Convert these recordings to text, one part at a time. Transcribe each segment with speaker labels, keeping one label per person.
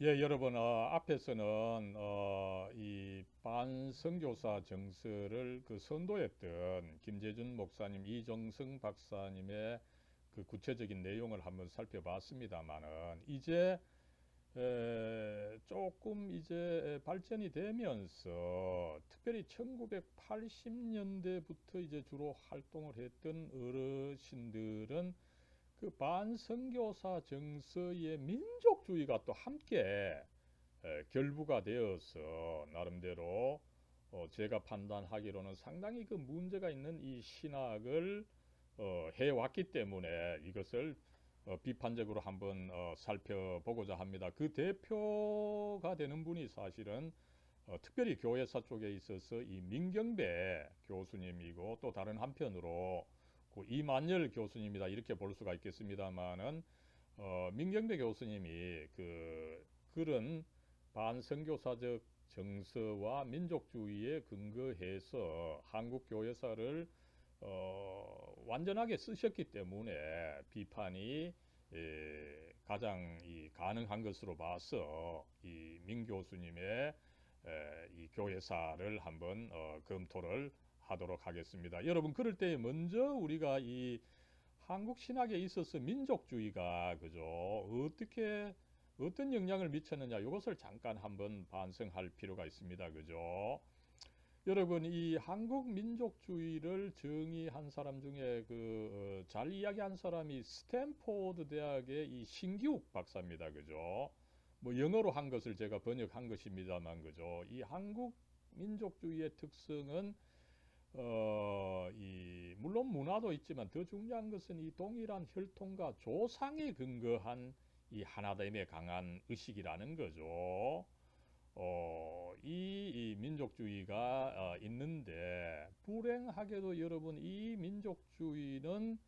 Speaker 1: 예, 여러분, 앞에서는 이 반선교사 정서를 선도했던 김재준 목사님, 이정승 박사님의 그 구체적인 내용을 한번 살펴봤습니다만은 이제 조금 이제 발전이 되면서 특별히 1980년대부터 이제 주로 활동을 했던 어르신들은 그 반선교사 정서의 민족주의가 또 함께 결부가 되어서 나름대로 제가 판단하기로는 상당히 그 문제가 있는 이 신학을 해왔기 때문에 이것을 비판적으로 한번 살펴보고자 합니다. 그 대표가 되는 분이 사실은 특별히 교회사 쪽에 있어서 이 민경배 교수님이고, 또 다른 한편으로 그 이만열 교수님이다 이렇게 볼 수가 있겠습니다만은 민경배 교수님이 그런 반선교사적 정서와 민족주의에 근거해서 한국 교회사를 완전하게 쓰셨기 때문에 비판이 가장 가능한 것으로 봐서 이 민 교수님의 이 교회사를 한번 검토를 하도록 하겠습니다. 여러분, 그럴 때 먼저 우리가 이 한국 신학에 있어서 민족주의가 그죠 어떻게 어떤 영향을 미쳤느냐, 이것을 잠깐 한번 반성할 필요가 있습니다. 그죠? 여러분, 이 한국 민족주의를 정의한 사람 중에 잘 이야기한 사람이 스탠포드 대학의 이 신기욱 박사입니다. 그죠? 뭐 영어로 한 것을 제가 번역한 것입니다만, 그죠? 이 한국 민족주의의 특성은 물론 문화도 있지만 더 중요한 것은 이 동일한 혈통과 조상에 근거한 이 하나됨에 강한 의식이라는 거죠. 이 민족주의가 있는데, 불행하게도 여러분, 이 민족주의는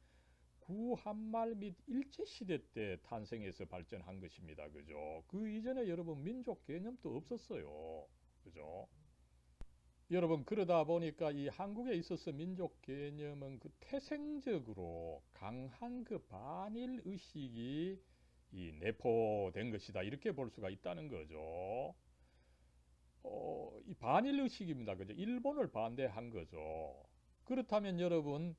Speaker 1: 구한말 및 일제시대 때 탄생해서 발전한 것입니다. 그죠? 그 이전에 여러분 민족 개념도 없었어요. 그죠? 여러분, 그러다 보니까 이 한국에 있어서 민족 개념은 그 태생적으로 강한 그 반일 의식이 이 내포된 것이다 이렇게 볼 수가 있다는 거죠. 이 반일 의식입니다. 그죠? 일본을 반대한 거죠. 그렇다면 여러분,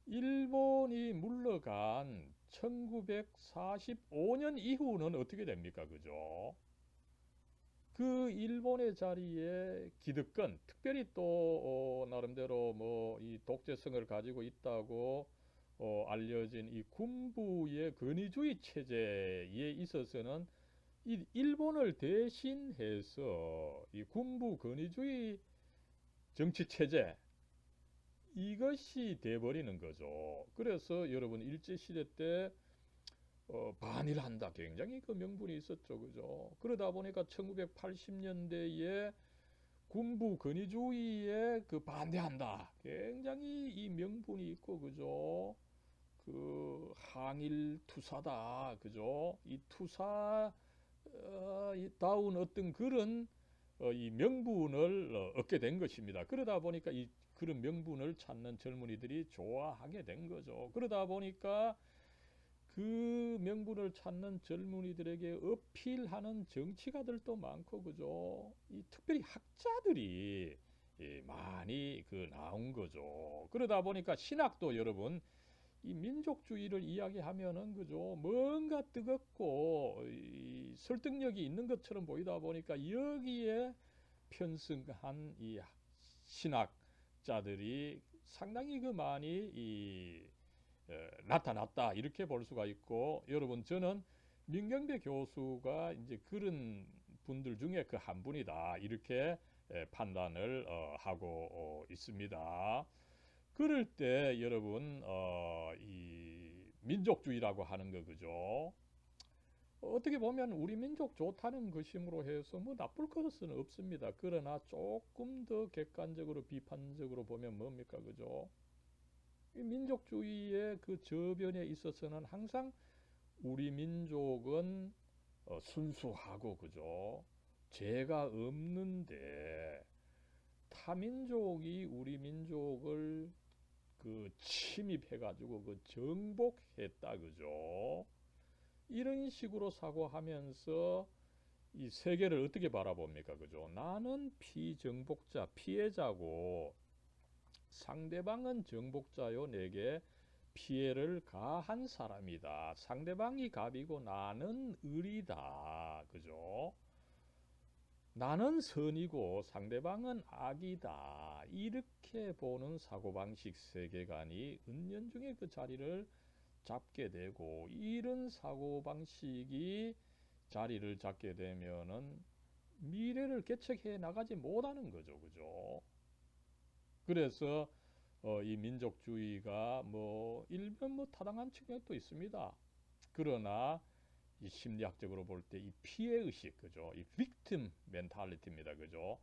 Speaker 1: 일본이 물러간 1945년 이후는 어떻게 됩니까? 그죠? 그 일본의 자리에 기득권, 특별히 또 나름대로 뭐 이 독재성을 가지고 있다고 알려진 이 군부의 권위주의 체제에 있어서는 이 일본을 대신해서 이 군부 권위주의 정치 체제, 이것이 돼버리는 거죠. 그래서 여러분, 일제 시대 때 반일한다, 굉장히 그 명분이 있었죠. 그죠? 그러다 보니까 1980년대에 군부 권위주의에 그 반대한다, 굉장히 이 명분이 있고, 그죠? 그 항일 투사다, 그죠? 이 투사 다운 어떤 그런 이 명분을 얻게 된 것입니다. 그러다 보니까 이 그런 명분을 찾는 젊은이들이 좋아하게 된 거죠. 그러다 보니까 그 명분을 찾는 젊은이들에게 어필하는 정치가들도 많고, 그죠? 이 특별히 학자들이 많이 나온 거죠. 그러다 보니까 신학도 여러분, 이 민족주의를 이야기하면은 그죠, 뭔가 뜨겁고 설득력이 있는 것처럼 보이다 보니까 여기에 편승한 이 신학자들이 상당히 그 많이 나타났다 이렇게 볼 수가 있고, 여러분, 저는 민경배 교수가 이제 그런 분들 중에 그 한 분이다 이렇게 판단을 하고 있습니다. 그럴 때 여러분, 이 민족주의라고 하는 거 그죠? 어떻게 보면 우리 민족 좋다는 것임으로 해서 뭐 나쁠 것은 없습니다. 그러나 조금 더 객관적으로 비판적으로 보면 뭡니까? 그죠? 이 민족주의의 그 저변에 있어서는 항상 우리 민족은 순수하고 그죠? 죄가 없는데 타민족이 우리 민족을 그 침입해가지고 그 정복했다, 그죠? 이런 식으로 사고하면서 이 세계를 어떻게 바라봅니까? 그죠? 나는 피정복자, 피해자고 상대방은 정복자요. 내게 피해를 가한 사람이다. 상대방이 갑이고 나는 을이다. 그죠? 나는 선이고 상대방은 악이다. 이렇게 보는 사고방식 세계관이 은연중에 그 자리를 잡게 되고, 이런 사고방식이 자리를 잡게 되면은 미래를 개척해 나가지 못하는 거죠. 그죠? 그래서 이 민족주의가 뭐 일면 뭐 타당한 측면도 있습니다. 그러나 이 심리학적으로 볼 때 이 피해 의식, 그죠? 이 빅팀 멘탈리티입니다. 그죠?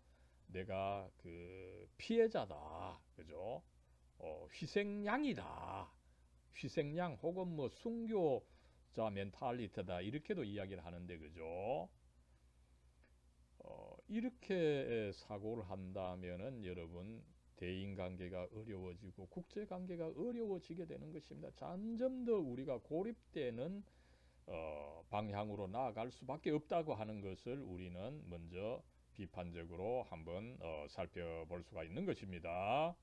Speaker 1: 내가 그 피해자다. 그죠? 희생양이다. 희생양 혹은 뭐 순교자 멘탈리티다. 이렇게도 이야기를 하는데, 그죠? 이렇게 사고를 한다면은 여러분 대인관계가 어려워지고 국제관계가 어려워지게 되는 것입니다. 점점 더 우리가 고립되는 방향으로 나아갈 수밖에 없다고 하는 것을 우리는 먼저 비판적으로 한번 살펴볼 수가 있는 것입니다.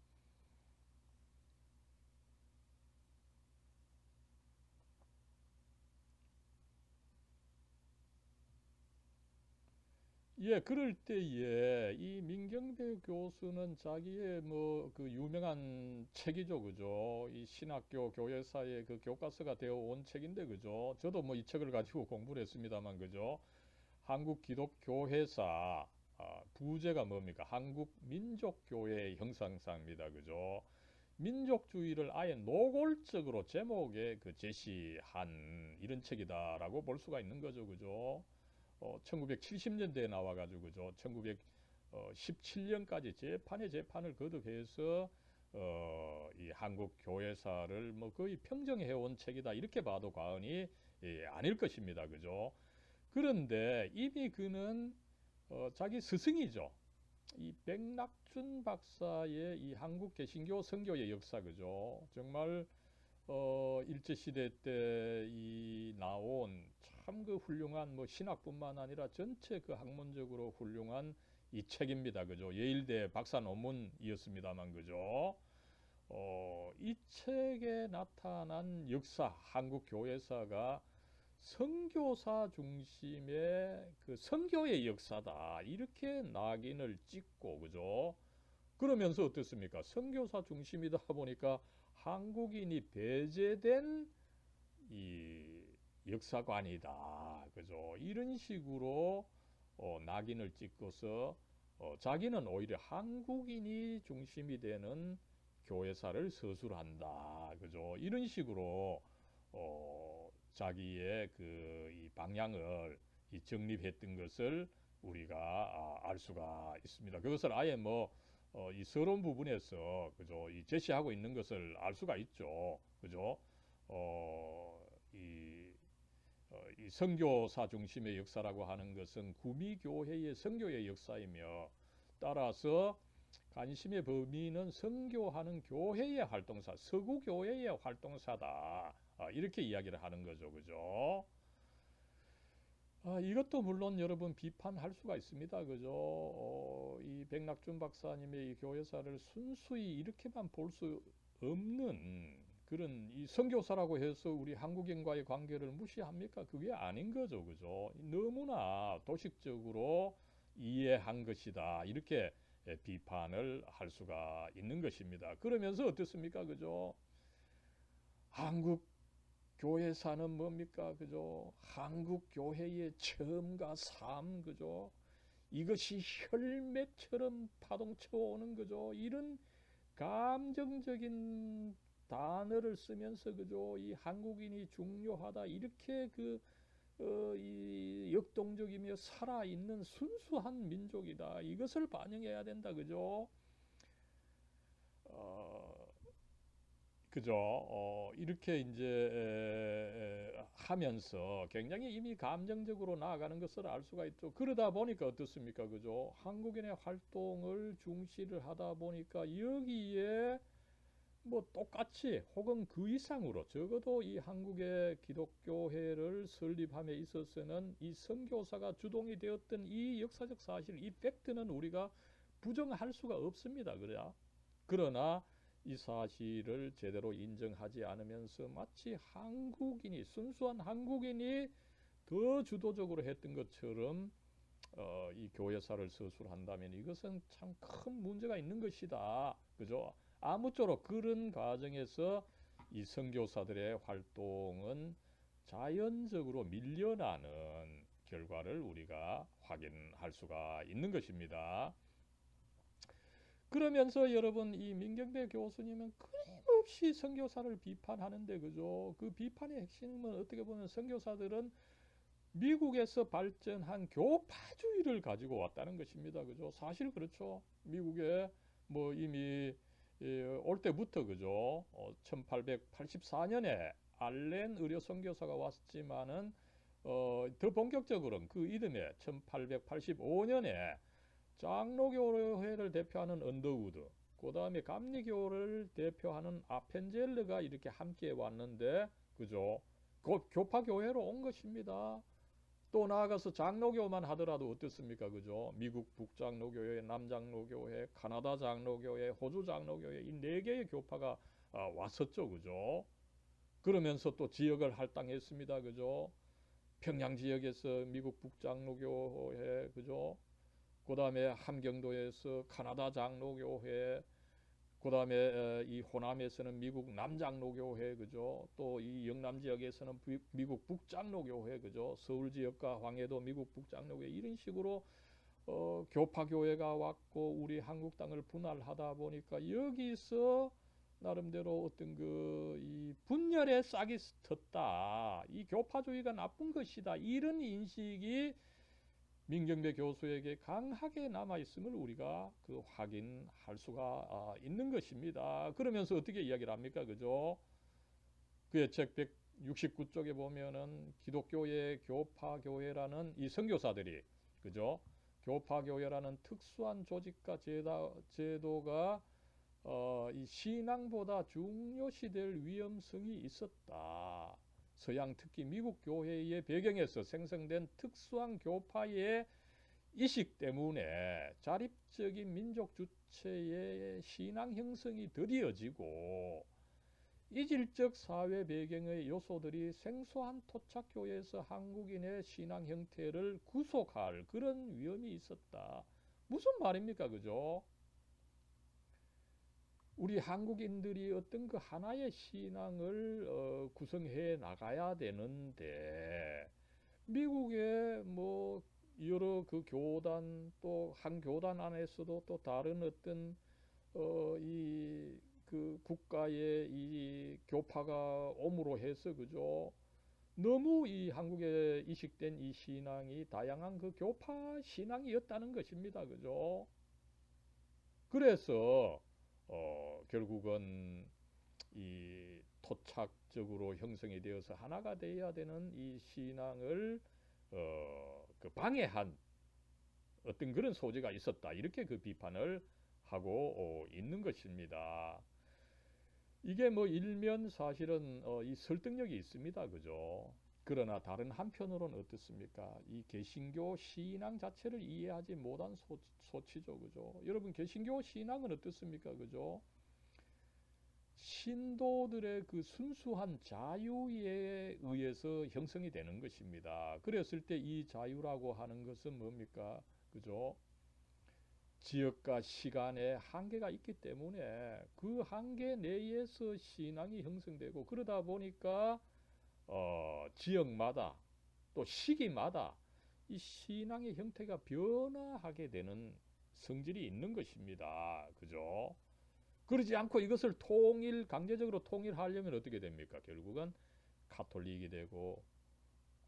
Speaker 1: 예, 그럴 때에 이 민경배 교수는 자기의 뭐 그 유명한 책이죠, 그죠? 이 신학교 교회사의 그 교과서가 되어 온 책인데, 그죠? 저도 뭐 이 책을 가지고 공부를 했습니다만, 그죠? 한국 기독교회사, 부제가 뭡니까? 한국 민족교회의 형상사입니다, 그죠? 민족주의를 아예 노골적으로 제목에 그 제시한 이런 책이다라고 볼 수가 있는 거죠, 그죠? 1970년대에 나와가지고 그죠. 1917년까지 재판을 거듭해서 이 한국 교회사를 뭐 거의 평정해 온 책이다 이렇게 봐도 과언이 아닐 것입니다. 그죠? 그런데 이미 그는 자기 스승이죠. 이 백낙준 박사의 이 한국 개신교 선교의 역사, 그죠? 정말 일제시대 때 이 나온 참 그 훌륭한 뭐 신학뿐만 아니라 전체 그 학문적으로 훌륭한 이 책입니다. 그죠? 예일대 박사 논문이었습니다만, 그죠? 이 책에 나타난 역사, 한국 교회사가 선교사 중심의 그 선교의 역사다. 이렇게 낙인을 찍고, 그죠? 그러면서 어떻습니까? 선교사 중심이다 보니까 한국인이 배제된 이 역사관이다. 그죠? 이런 식으로 낙인을 찍고서 자기는 오히려 한국인이 중심이 되는 교회사를 서술한다. 그죠? 이런 식으로 자기의 그 이 방향을 이 정립했던 것을 우리가 알 수가 있습니다. 그것을 아예 뭐 이 서론 부분에서 그죠? 이 제시하고 있는 것을 알 수가 있죠. 그죠? 이, 이 선교사 중심의 역사라고 하는 것은 구미교회의 선교의 역사이며, 따라서 관심의 범위는 선교하는 교회의 활동사, 서구교회의 활동사다. 이렇게 이야기를 하는 거죠. 그죠? 이것도 물론 여러분 비판할 수가 있습니다. 그죠? 이 백낙준 박사님의 이 교회사를 순수히 이렇게만 볼 수 없는 그런 이 선교사라고 해서 우리 한국인과의 관계를 무시합니까? 그게 아닌 거죠. 그죠? 너무나 도식적으로 이해한 것이다. 이렇게 비판을 할 수가 있는 것입니다. 그러면서 어떻습니까? 그죠? 한국 교회사는 뭡니까? 그죠? 한국 교회의 처음과 삶, 그죠? 이것이 혈맥처럼 파동쳐 오는 거죠. 이런 감정적인 단어를 쓰면서 그죠? 이 한국인이 중요하다 이렇게 이 역동적이며 살아있는 순수한 민족이다. 이것을 반영해야 된다. 그죠? 어, 그죠? 이렇게 이제 하면서 굉장히 이미 감정적으로 나아가는 것을 알 수가 있죠. 그러다 보니까 어떻습니까? 그죠? 한국인의 활동을 중시를 하다 보니까 여기에 뭐 똑같이 혹은 그 이상으로 적어도 이 한국의 기독교회를 설립함에 있어서는 이 선교사가 주동이 되었던 이 역사적 사실, 이 팩트는 우리가 부정할 수가 없습니다. 그러나 이 사실을 제대로 인정하지 않으면서 마치 한국인이, 순수한 한국인이 더 주도적으로 했던 것처럼 이 교회사를 서술한다면 이것은 참 큰 문제가 있는 것이다. 그죠? 아무쪼록 그런 과정에서 이 선교사들의 활동은 자연적으로 밀려나는 결과를 우리가 확인할 수가 있는 것입니다. 그러면서 여러분, 이 민경배 교수님은 끊임없이 선교사를 비판하는데, 그죠? 그 비판의 핵심은 어떻게 보면 선교사들은 미국에서 발전한 교파주의를 가지고 왔다는 것입니다. 그죠? 사실 그렇죠. 미국에 뭐 이미 올 때부터, 그죠? 1884년에 알렌 의료 선교사가 왔지만은 더 본격적으로는 그 이듬해 1885년에 장로교회를 대표하는 언더우드, 그 다음에 감리교를 대표하는 아펜젤르가 이렇게 함께 왔는데, 그죠? 교파교회로 온 것입니다. 또 나아가서 장로교만 하더라도 어떻습니까? 그죠? 미국 북장로교회, 남장로교회, 카나다 장로교회, 호주 장로교회, 이 네 개의 교파가 왔었죠. 그죠? 그러면서 또 지역을 할당했습니다. 그죠? 평양 지역에서 미국 북장로교회, 그죠? 그 다음에 함경도에서 카나다 장로교회, 그 다음에 이 호남에서는 미국 남장로교회, 그죠? 또 이 영남 지역에서는 미국 북장로교회, 그죠? 서울 지역과 황해도 미국 북장로교회, 이런 식으로 교파교회가 왔고 우리 한국 땅을 분할하다 보니까 여기서 나름대로 어떤 이 분열의 싹이 텄다. 이 교파주의가 나쁜 것이다. 이런 인식이 민경배 교수에게 강하게 남아있음을 우리가 확인할 수가 있는 것입니다. 그러면서 어떻게 이야기를 합니까? 그죠? 그의 책 169쪽에 보면은 기독교의 교파교회라는 이 선교사들이, 그죠? 교파교회라는 특수한 조직과 제도가 이 신앙보다 중요시될 위험성이 있었다. 서양, 특히 미국 교회의 배경에서 생성된 특수한 교파의 이식 때문에 자립적인 민족 주체의 신앙 형성이 더디어지고 이질적 사회 배경의 요소들이 생소한 토착교회에서 한국인의 신앙 형태를 구속할 그런 위험이 있었다. 무슨 말입니까? 그죠? 우리 한국인들이 어떤 그 하나의 신앙을 구성해 나가야 되는데, 미국의 뭐 여러 그 교단, 또 한 교단 안에서도 또 다른 어떤 이 그 국가의 이 교파가 옴으로 해서, 그죠? 너무 이 한국에 이식된 이 신앙이 다양한 그 교파 신앙이었다는 것입니다. 그죠? 그래서 결국은 이 토착적으로 형성이 되어서 하나가 되어야 되는 이 신앙을 방해한 어떤 그런 소지가 있었다. 이렇게 그 비판을 하고 있는 것입니다. 이게 뭐 일면 사실은 이 설득력이 있습니다. 그죠? 그러나 다른 한편으로는 어떻습니까? 이 개신교 신앙 자체를 이해하지 못한 소치죠. 그죠? 여러분, 개신교 신앙은 어떻습니까? 그죠? 신도들의 그 순수한 자유에 의해서 형성이 되는 것입니다. 그랬을 때 이 자유라고 하는 것은 뭡니까? 그죠? 지역과 시간에 한계가 있기 때문에 그 한계 내에서 신앙이 형성되고, 그러다 보니까 지역마다 또 시기마다 이 신앙의 형태가 변화하게 되는 성질이 있는 것입니다. 그죠? 그러지 않고 이것을 강제적으로 통일하려면 어떻게 됩니까? 결국은 가톨릭이 되고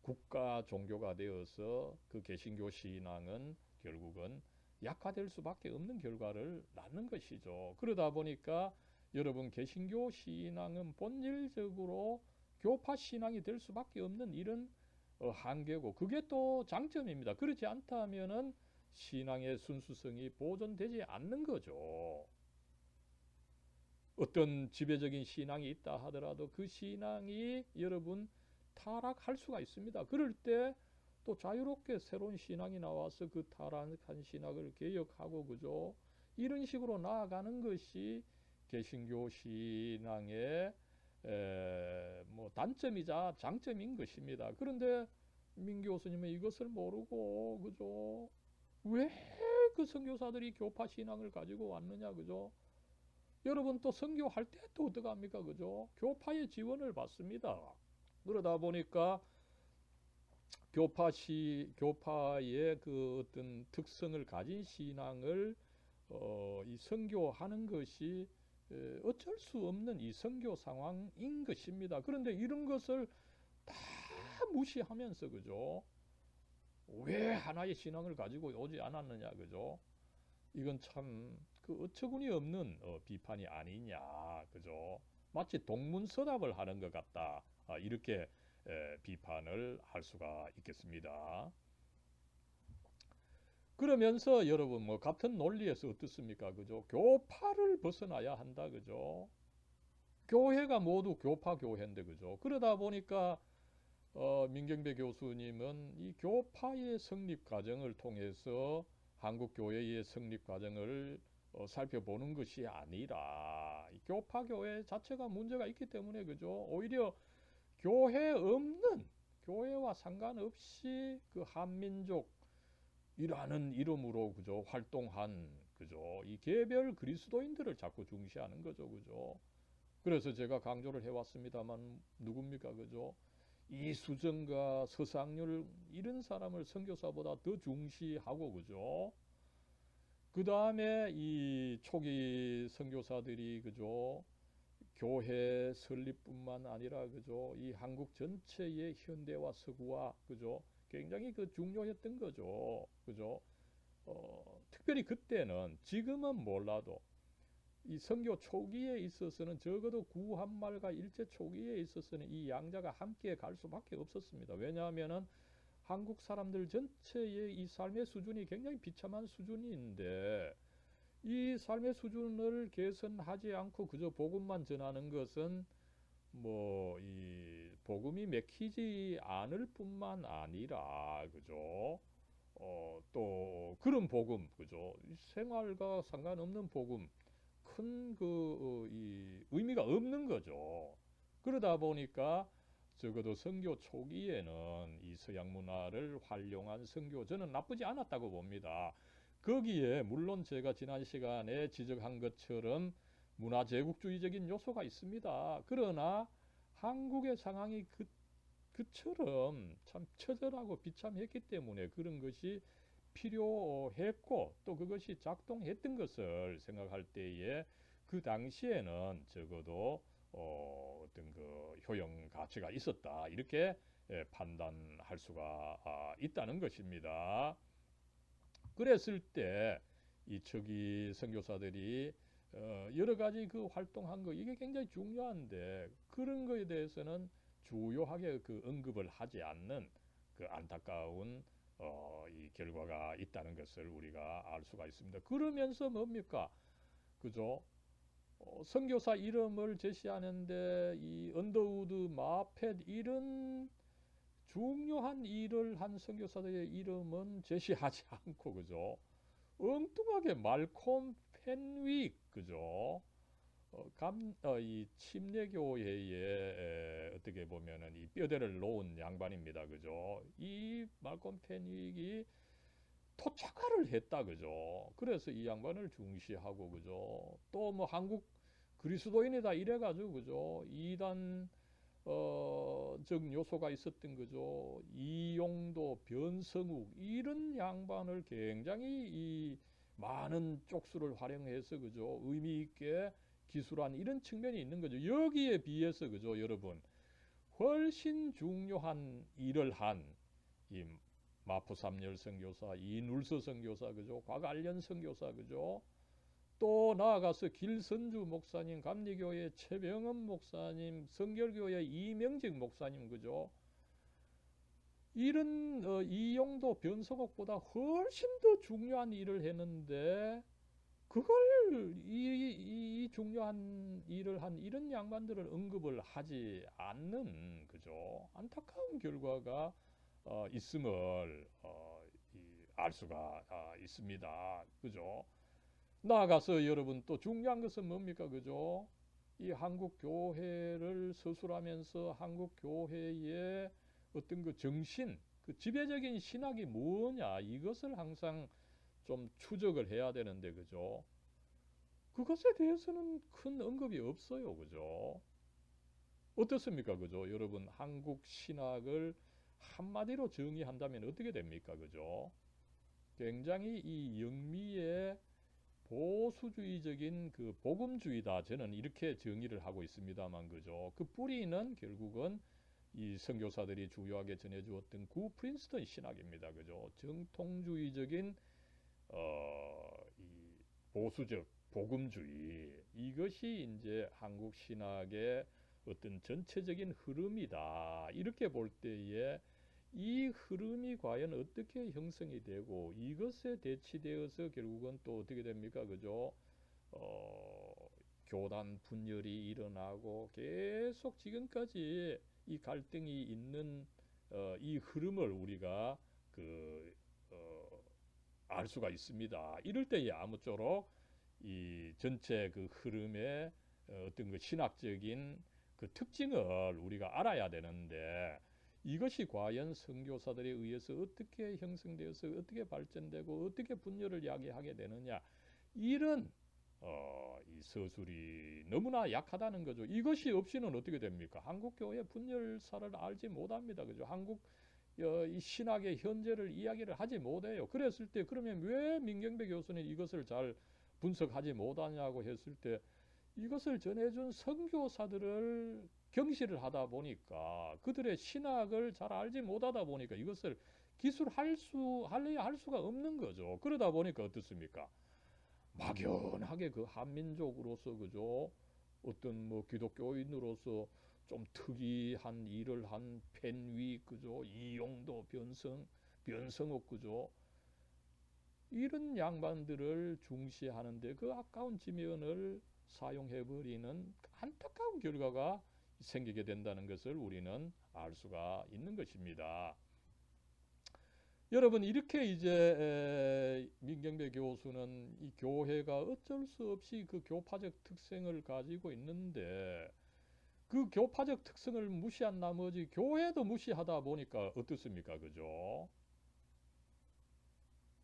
Speaker 1: 국가 종교가 되어서 그 개신교 신앙은 결국은 약화될 수밖에 없는 결과를 낳는 것이죠. 그러다 보니까 여러분, 개신교 신앙은 본질적으로 교파 신앙이 될 수밖에 없는 이런 한계고, 그게 또 장점입니다. 그렇지 않다면은 신앙의 순수성이 보존되지 않는 거죠. 어떤 지배적인 신앙이 있다 하더라도 그 신앙이 여러분 타락할 수가 있습니다. 그럴 때 또 자유롭게 새로운 신앙이 나와서 그 타락한 신학을 개혁하고 그죠? 이런 식으로 나아가는 것이 개신교 신앙의 뭐 단점이자 장점인 것입니다. 그런데 민 교수님은 이것을 모르고 그죠? 왜 그 선교사들이 교파 신앙을 가지고 왔느냐 그죠? 여러분 또 선교할 때 또 어떡합니까 그죠? 교파의 지원을 받습니다. 그러다 보니까 교파의 그 어떤 특성을 가진 신앙을 이 선교하는 것이 어쩔 수 없는 이 선교 상황인 것입니다. 그런데 이런 것을 다 무시하면서 그죠? 왜 하나의 신앙을 가지고 오지 않았느냐 그죠? 이건 참 그 어처구니 없는 비판이 아니냐 그죠? 마치 동문서답을 하는 것 같다 이렇게 비판을 할 수가 있겠습니다. 그러면서 여러분 뭐 같은 논리에서 어떻습니까 그죠? 교파를 벗어나야 한다 그죠? 교회가 모두 교파 교회인데 그죠? 그러다 보니까 민경배 교수님은 이 교파의 성립 과정을 통해서 한국 교회의 성립 과정을 살펴보는 것이 아니라 이 교파 교회 자체가 문제가 있기 때문에 그죠? 오히려 교회 없는 교회와 상관없이 그 한민족이라는 이름으로 그죠? 활동한 그죠? 이 개별 그리스도인들을 자꾸 중시하는 거죠. 그죠? 그래서 제가 강조를 해왔습니다만 누굽니까 그죠? 이수정과 서상률 이런 사람을 선교사보다 더 중시하고 그죠? 그 다음에 이 초기 선교사들이 그죠? 교회 설립뿐만 아니라 그죠? 이 한국 전체의 현대화 서구화 그죠? 굉장히 그 중요했던 거죠. 그죠? 특별히 그때는 지금은 몰라도 이 선교 초기에 있어서는 적어도 구한말과 일제 초기에 있어서는 이 양자가 함께 갈 수밖에 없었습니다. 왜냐하면은 한국 사람들 전체의 이 삶의 수준이 굉장히 비참한 수준인데 이 삶의 수준을 개선하지 않고 그저 복음만 전하는 것은 뭐 이 복음이 맥히지 않을 뿐만 아니라 그죠? 또 그런 복음 그죠? 생활과 상관없는 복음 큰 이 의미가 없는 거죠. 그러다 보니까 적어도 선교 초기에는 이 서양 문화를 활용한 선교 저는 나쁘지 않았다고 봅니다. 거기에 물론 제가 지난 시간에 지적한 것처럼 문화 제국주의적인 요소가 있습니다. 그러나 한국의 상황이 그처럼 참 처절하고 비참했기 때문에 그런 것이 필요했고 또 그것이 작동했던 것을 생각할 때에 그 당시에는 적어도 어떤 그 효용 가치가 있었다 이렇게 판단할 수가 있다는 것입니다. 그랬을 때 이 초기 선교사들이 여러 가지 그 활동한 거 이게 굉장히 중요한데 그런 거에 대해서는 주요하게 그 언급을 하지 않는 그 안타까운 이 결과가 있다는 것을 우리가 알 수가 있습니다. 그러면서 뭡니까? 그죠? 선교사 이름을 제시하는데 이 언더우드, 마펫 이런 중요한 일을 한 선교사들의 이름은 제시하지 않고 그죠? 엉뚱하게 말콤 펜윅 그죠? 이 침례교회에 어떻게 보면은 이 뼈대를 놓은 양반입니다. 그죠? 이 말콤 펜윅이 토착화를 했다. 그죠? 그래서 이 양반을 중시하고 그죠? 또 뭐 한국 그리스도인이다 이래가지고 그죠? 이단 적 요소가 있었던 거죠. 이용도, 변성욱 이런 양반을 굉장히 이 많은 쪽수를 활용해서 그죠 의미 있게 기술한 이런 측면이 있는 거죠. 여기에 비해서 그죠 여러분 훨씬 중요한 일을 한 이 마포삼열 선교사, 이눌서 선교사 그죠 곽알련 선교사 그죠 또 나아가서 길선주 목사님, 감리교회 최병헌 목사님, 성결교회 이명직 목사님 그죠? 이런 이용도 변성옥보다 훨씬 더 중요한 일을 했는데 그걸 이 중요한 일을 한 이런 양반들을 언급을 하지 않는 그죠? 안타까운 결과가 있음을 알 수가 있습니다. 그죠? 나아가서 여러분 또 중요한 것은 뭡니까? 그죠? 이 한국 교회를 서술하면서 한국 교회의 어떤 그 정신, 그 지배적인 신학이 뭐냐 이것을 항상 좀 추적을 해야 되는데 그죠? 그것에 대해서는 큰 언급이 없어요. 그죠? 어떻습니까? 그죠? 여러분 한국 신학을 한마디로 정의한다면 어떻게 됩니까? 그죠? 굉장히 이 영미의 보수주의적인 그 복음주의다. 저는 이렇게 정의를 하고 있습니다만 그죠? 그 뿌리는 결국은 이 선교사들이 주요하게 전해주었던 구 프린스턴 신학입니다. 그죠? 정통주의적인 이 보수적 복음주의 이것이 이제 한국 신학의 어떤 전체적인 흐름이다. 이렇게 볼 때에 이 흐름이 과연 어떻게 형성이 되고 이것에 대치되어서 결국은 또 어떻게 됩니까? 그죠? 교단 분열이 일어나고 계속 지금까지 이 갈등이 있는 이 흐름을 우리가 그 알 수가 있습니다. 이럴 때에 아무쪼록 이 전체 그 흐름의 어떤 그 신학적인 그 특징을 우리가 알아야 되는데 이것이 과연 선교사들에 의해서 어떻게 형성되어서 어떻게 발전되고 어떻게 분열을 야기하게 되느냐 이런 이 서술이 너무나 약하다는 거죠. 이것이 없이는 어떻게 됩니까? 한국 교회 분열사를 알지 못합니다. 그죠? 한국 이 신학의 현재를 이야기를 하지 못해요. 그랬을 때 그러면 왜 민경배 교수는 이것을 잘 분석하지 못하냐고 했을 때 이것을 전해준 선교사들을 경시를 하다 보니까 그들의 신학을 잘 알지 못하다 보니까 이것을 할래야 할 수가 없는 거죠. 그러다 보니까 어떻습니까? 막연하게 그 한민족으로서 그죠? 어떤 뭐 기독교인으로서 좀 특이한 일을 한 펜위 그죠? 이용도 변성욱 그죠? 이런 양반들을 중시하는데 그 아까운 지면을 사용해버리는 안타까운 결과가 생기게 된다는 것을 우리는 알 수가 있는 것입니다. 여러분 이렇게 이제 민경배 교수는 이 교회가 어쩔 수 없이 그 교파적 특성을 가지고 있는데 그 교파적 특성을 무시한 나머지 교회도 무시하다 보니까 어떻습니까? 그죠?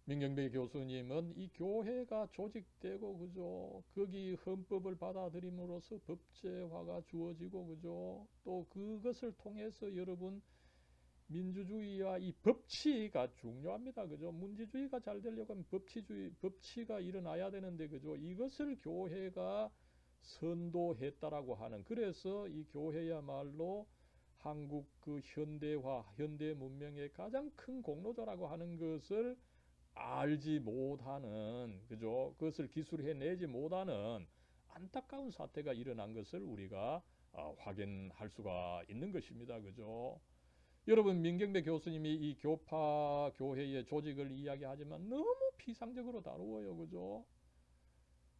Speaker 1: 민경배 교수님은 이 교회가 조직되고 그죠? 거기 헌법을 받아들임으로써 법제화가 주어지고 그죠? 또 그것을 통해서 여러분 민주주의와 이 법치가 중요합니다. 그죠? 문제주의가 잘 되려고 하면 법치가 일어나야 되는데 그죠? 이것을 교회가 선도했다라고 하는 그래서 이 교회야말로 한국 그 현대화, 현대 문명의 가장 큰 공로자라고 하는 것을 알지 못하는 그죠? 그것을 기술해내지 못하는 안타까운 사태가 일어난 것을 우리가 확인할 수가 있는 것입니다. 그죠? 여러분 민경배 교수님이 이 교파 교회의 조직을 이야기하지만 너무 피상적으로 다루어요. 그죠?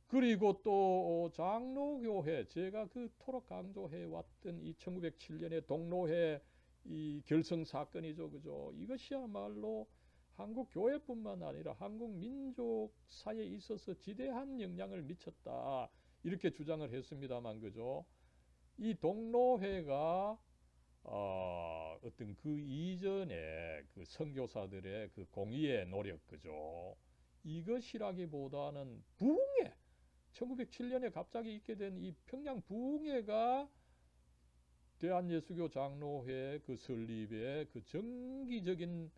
Speaker 1: 그리고 또 장로교회 제가 그토록 강조해 왔던 이 1907년의 동로회 이 결성 사건이죠. 그죠? 이것이야말로 한국 교회뿐만 아니라 한국 민족사에 있어서 지대한 영향을 미쳤다. 이렇게 주장을 했습니다만 그죠? 이 동로회가 어떤 그 이전에 그 선교사들의 그 공의의 노력 그죠? 이것이라기보다는 부흥회 1907년에 갑자기 있게 된 이 평양 부흥회가 대한예수교 장로회 그 설립에 그 정기적인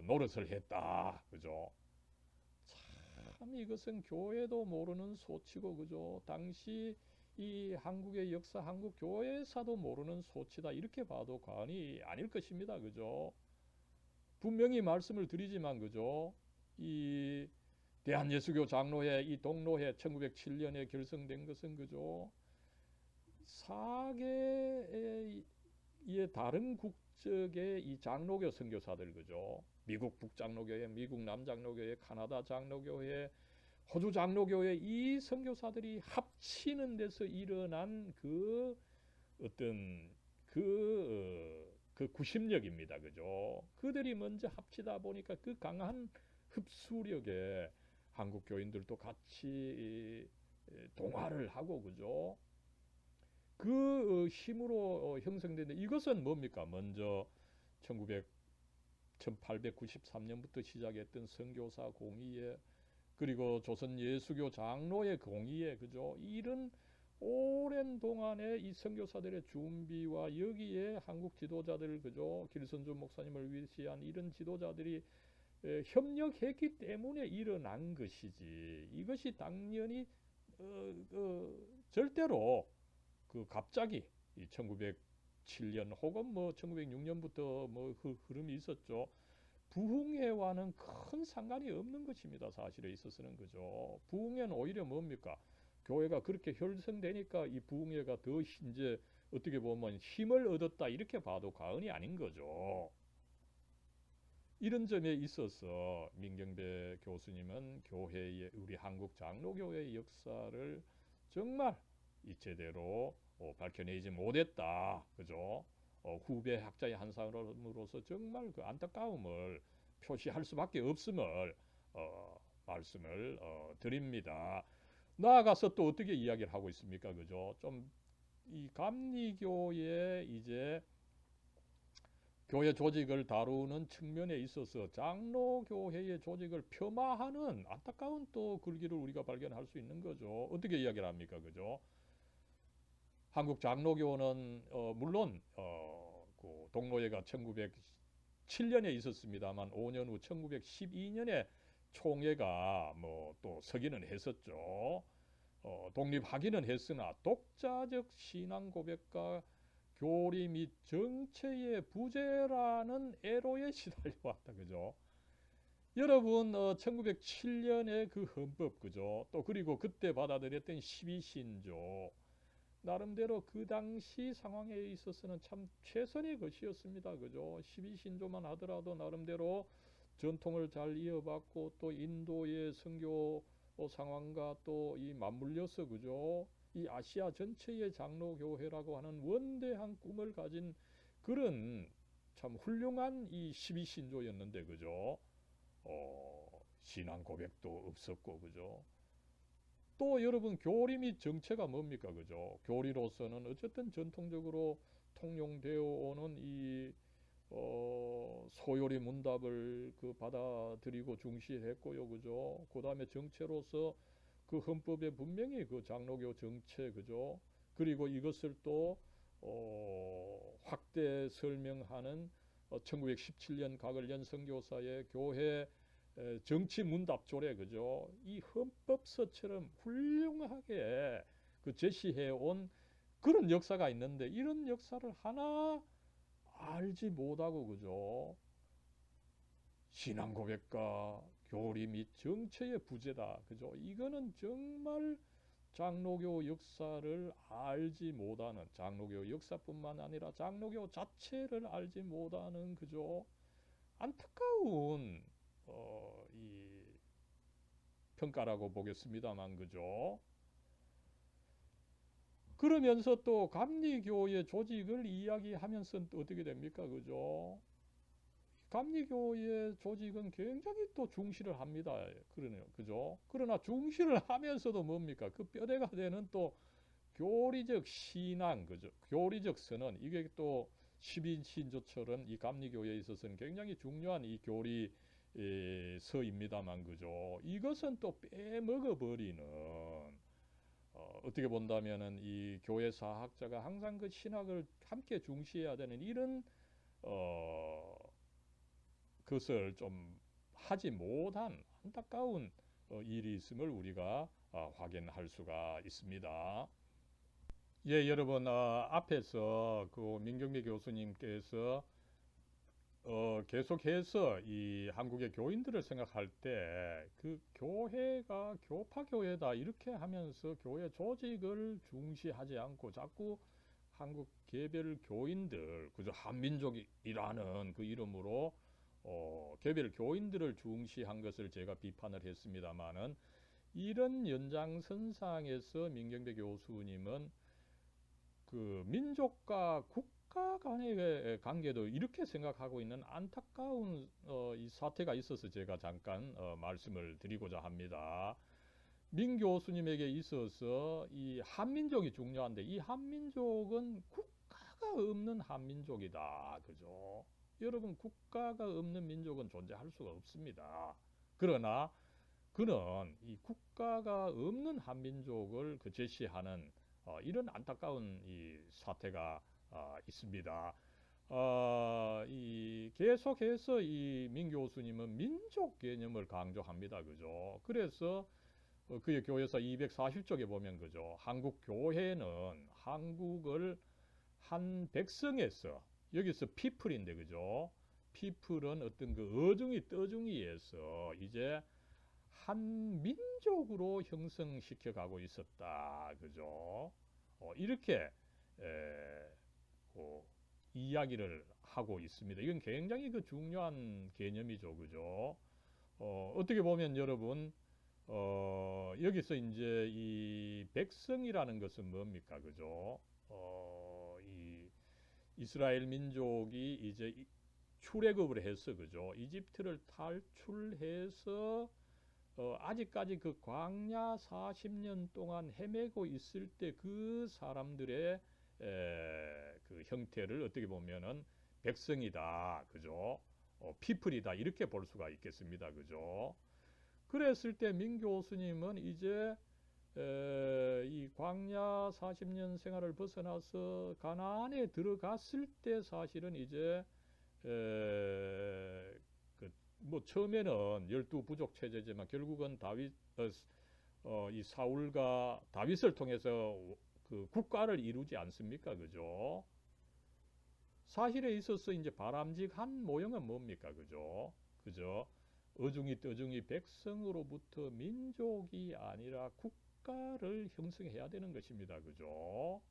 Speaker 1: 노릇을 했다. 그죠? 참 이것은 교회도 모르는 소치고 그죠? 당시 이 한국의 역사, 한국 교회사도 모르는 소치다. 이렇게 봐도 과언이 아닐 것입니다. 그죠? 분명히 말씀을 드리지만 그죠? 이 대한예수교 장로회 이 동로회 1907년에 결성된 것은 그죠? 4개의 다른 국적의 이 장로교 선교사들 그죠? 미국 북장로교회, 미국 남장로교회, 카나다 장로교회, 호주 장로교회 이 선교사들이 합치는 데서 일어난 그 어떤 그 구심력입니다. 그죠? 그들이 먼저 합치다 보니까 그 강한 흡수력에 한국 교인들도 같이 동화를 하고, 그죠? 그 힘으로 형성된 이것은 뭡니까? 먼저 1893년부터 시작했던 선교사 공의회, 그리고 조선 예수교 장로의 공의회, 그죠? 이런 오랜 동안의 이 선교사들의 준비와 여기에 한국 지도자들, 그죠? 길선주 목사님을 위시한 이런 지도자들이 협력했기 때문에 일어난 것이지, 이것이 당연히 절대로 갑자기 이 1907년 혹은 뭐 1906년부터 뭐 흐름이 있었죠. 부흥회와는 큰 상관이 없는 것입니다. 사실에 있어서는, 그죠. 부흥회는 오히려 뭡니까? 교회가 그렇게 형성되니까 이 부흥회가 더 이제 어떻게 보면 힘을 얻었다 이렇게 봐도 과언이 아닌 거죠. 이런 점에 있어서 민경배 교수님은 교회의, 우리 한국 장로교회의 역사를 정말 이 제대로 밝혀내지 못했다, 그죠? 후배 학자의 한 사람으로서 정말 그 안타까움을 표시할 수밖에 없음을 말씀을 드립니다. 나아가서 또 어떻게 이야기를 하고 있습니까, 그죠? 좀 이 감리교의 이제 교회 조직을 다루는 측면에 있어서 장로교회의 조직을 폄하하는 안타까운 또 글귀를 우리가 발견할 수 있는 거죠. 어떻게 이야기를 합니까, 그죠? 한국 장로교는 물론 그 동로회가 1907년에 있었습니다만 5년 후 1912년에 총회가 뭐 또 서기는 했었죠. 독립하기는 했으나 독자적 신앙 고백과 교리 및 정체의 부재라는 애로에 시달려왔다, 그죠? 여러분 1907년의 그 헌법, 그죠? 또 그리고 그때 받아들였던 12신조, 나름대로 그 당시 상황에 있어서는 참 최선의 것이었습니다, 그죠? 12신조만 하더라도 나름대로 전통을 잘 이어받고 또 인도의 선교 상황과 또 이 맞물려서, 그죠? 이 아시아 전체의 장로교회라고 하는 원대한 꿈을 가진 그런 참 훌륭한 이 12신조였는데, 그죠? 신앙 고백도 없었고, 그죠? 또 여러분 교리 및 정체가 뭡니까, 그죠? 교리로서는 어쨌든 전통적으로 통용되어 오는 이 소요리 문답을 받아들이고 중시했고요, 그죠? 그 다음에 정체로서 그 헌법에 분명히 그 장로교 정체, 그죠? 그리고 이것을 또 확대 설명하는 1917년 가을연 선교사의 교회 정치 문답조례, 그죠? 이 헌법서처럼 훌륭하게 그 제시해 온 그런 역사가 있는데 이런 역사를 하나 알지 못하고, 그죠? 신앙 고백과 교리 및 정체의 부재다, 그죠? 이거는 정말 장로교 역사를 알지 못하는, 장로교 역사뿐만 아니라 장로교 자체를 알지 못하는, 그죠? 안타까운 이 평가라고 보겠습니다만, 그죠? 그러면서 또 감리교의 조직을 이야기하면서 어떻게 됩니까, 그죠? 감리교의 조직은 굉장히 또 중시를 합니다. 그러네요, 그죠? 그러나 중시를 하면서도 뭡니까? 그 뼈대가 되는 또 교리적 신앙, 그죠? 교리적 선언, 이게 또 십인신조처럼 이 감리교회에 있어서는 굉장히 중요한 이 교리 서입니다만, 그죠? 이것은 또 빼먹어 버리는, 어떻게 본다면은 이 교회 사학자가 항상 그 신학을 함께 중시해야 되는 이런 어, 것을 좀 하지 못한 안타까운 일이 있음을 우리가 확인할 수가 있습니다. 예, 여러분, 앞에서 그 민경배 교수님께서 계속해서 이 한국의 교인들을 생각할 때 그 교회가 교파 교회다 이렇게 하면서 교회 조직을 중시하지 않고 자꾸 한국 개별 교인들, 그저 한민족이라는 그 이름으로 개별 교인들을 중시한 것을 제가 비판을 했습니다마는, 이런 연장선상에서 민경배 교수님은 그 민족과 국가 간의 관계도 이렇게 생각하고 있는 안타까운 이 사태가 있어서 제가 잠깐 말씀을 드리고자 합니다. 민 교수님에게 있어서 이 한민족이 중요한데 이 한민족은 국가가 없는 한민족이다. 그죠? 여러분, 국가가 없는 민족은 존재할 수가 없습니다. 그러나 그는 이 국가가 없는 한민족을 그 제시하는 이런 안타까운 이 사태가 있습니다. 이 계속해서 이 민 교수님은 민족 개념을 강조합니다. 그죠? 그래서 그의 교회사 240쪽에 보면 그죠? 한국 교회는 한국을 한 백성에서 여기서 피플인데 그죠? 피플은 어떤 그 어중이 떠중이에서 이제 한 민족으로 형성시켜 가고 있었다. 그죠? 이렇게 그 이야기를 하고 있습니다. 이건 굉장히 그 중요한 개념이죠. 그죠? 어떻게 보면 여러분, 여기서 이제 이 백성이라는 것은 뭡니까? 그죠? 이 이스라엘 민족이 이제 출애굽을 해서 그죠? 이집트를 탈출해서 아직까지 그 광야 40년 동안 헤매고 있을 때 그 사람들의 그 형태를 어떻게 보면은 백성이다, 그죠? 피플이다 이렇게 볼 수가 있겠습니다, 그죠? 그랬을 때 민 교수님은 이제 이 광야 40년 생활을 벗어나서 가나안에 들어갔을 때 사실은 이제 뭐 처음에는 12부족 체제지만 결국은 다윗 이 사울과 다윗을 통해서 그 국가를 이루지 않습니까? 그죠? 사실에 있어서 이제 바람직한 모형은 뭡니까? 그죠? 그죠? 어중이 떠중이 백성으로부터 민족이 아니라 국가를 형성해야 되는 것입니다. 그죠?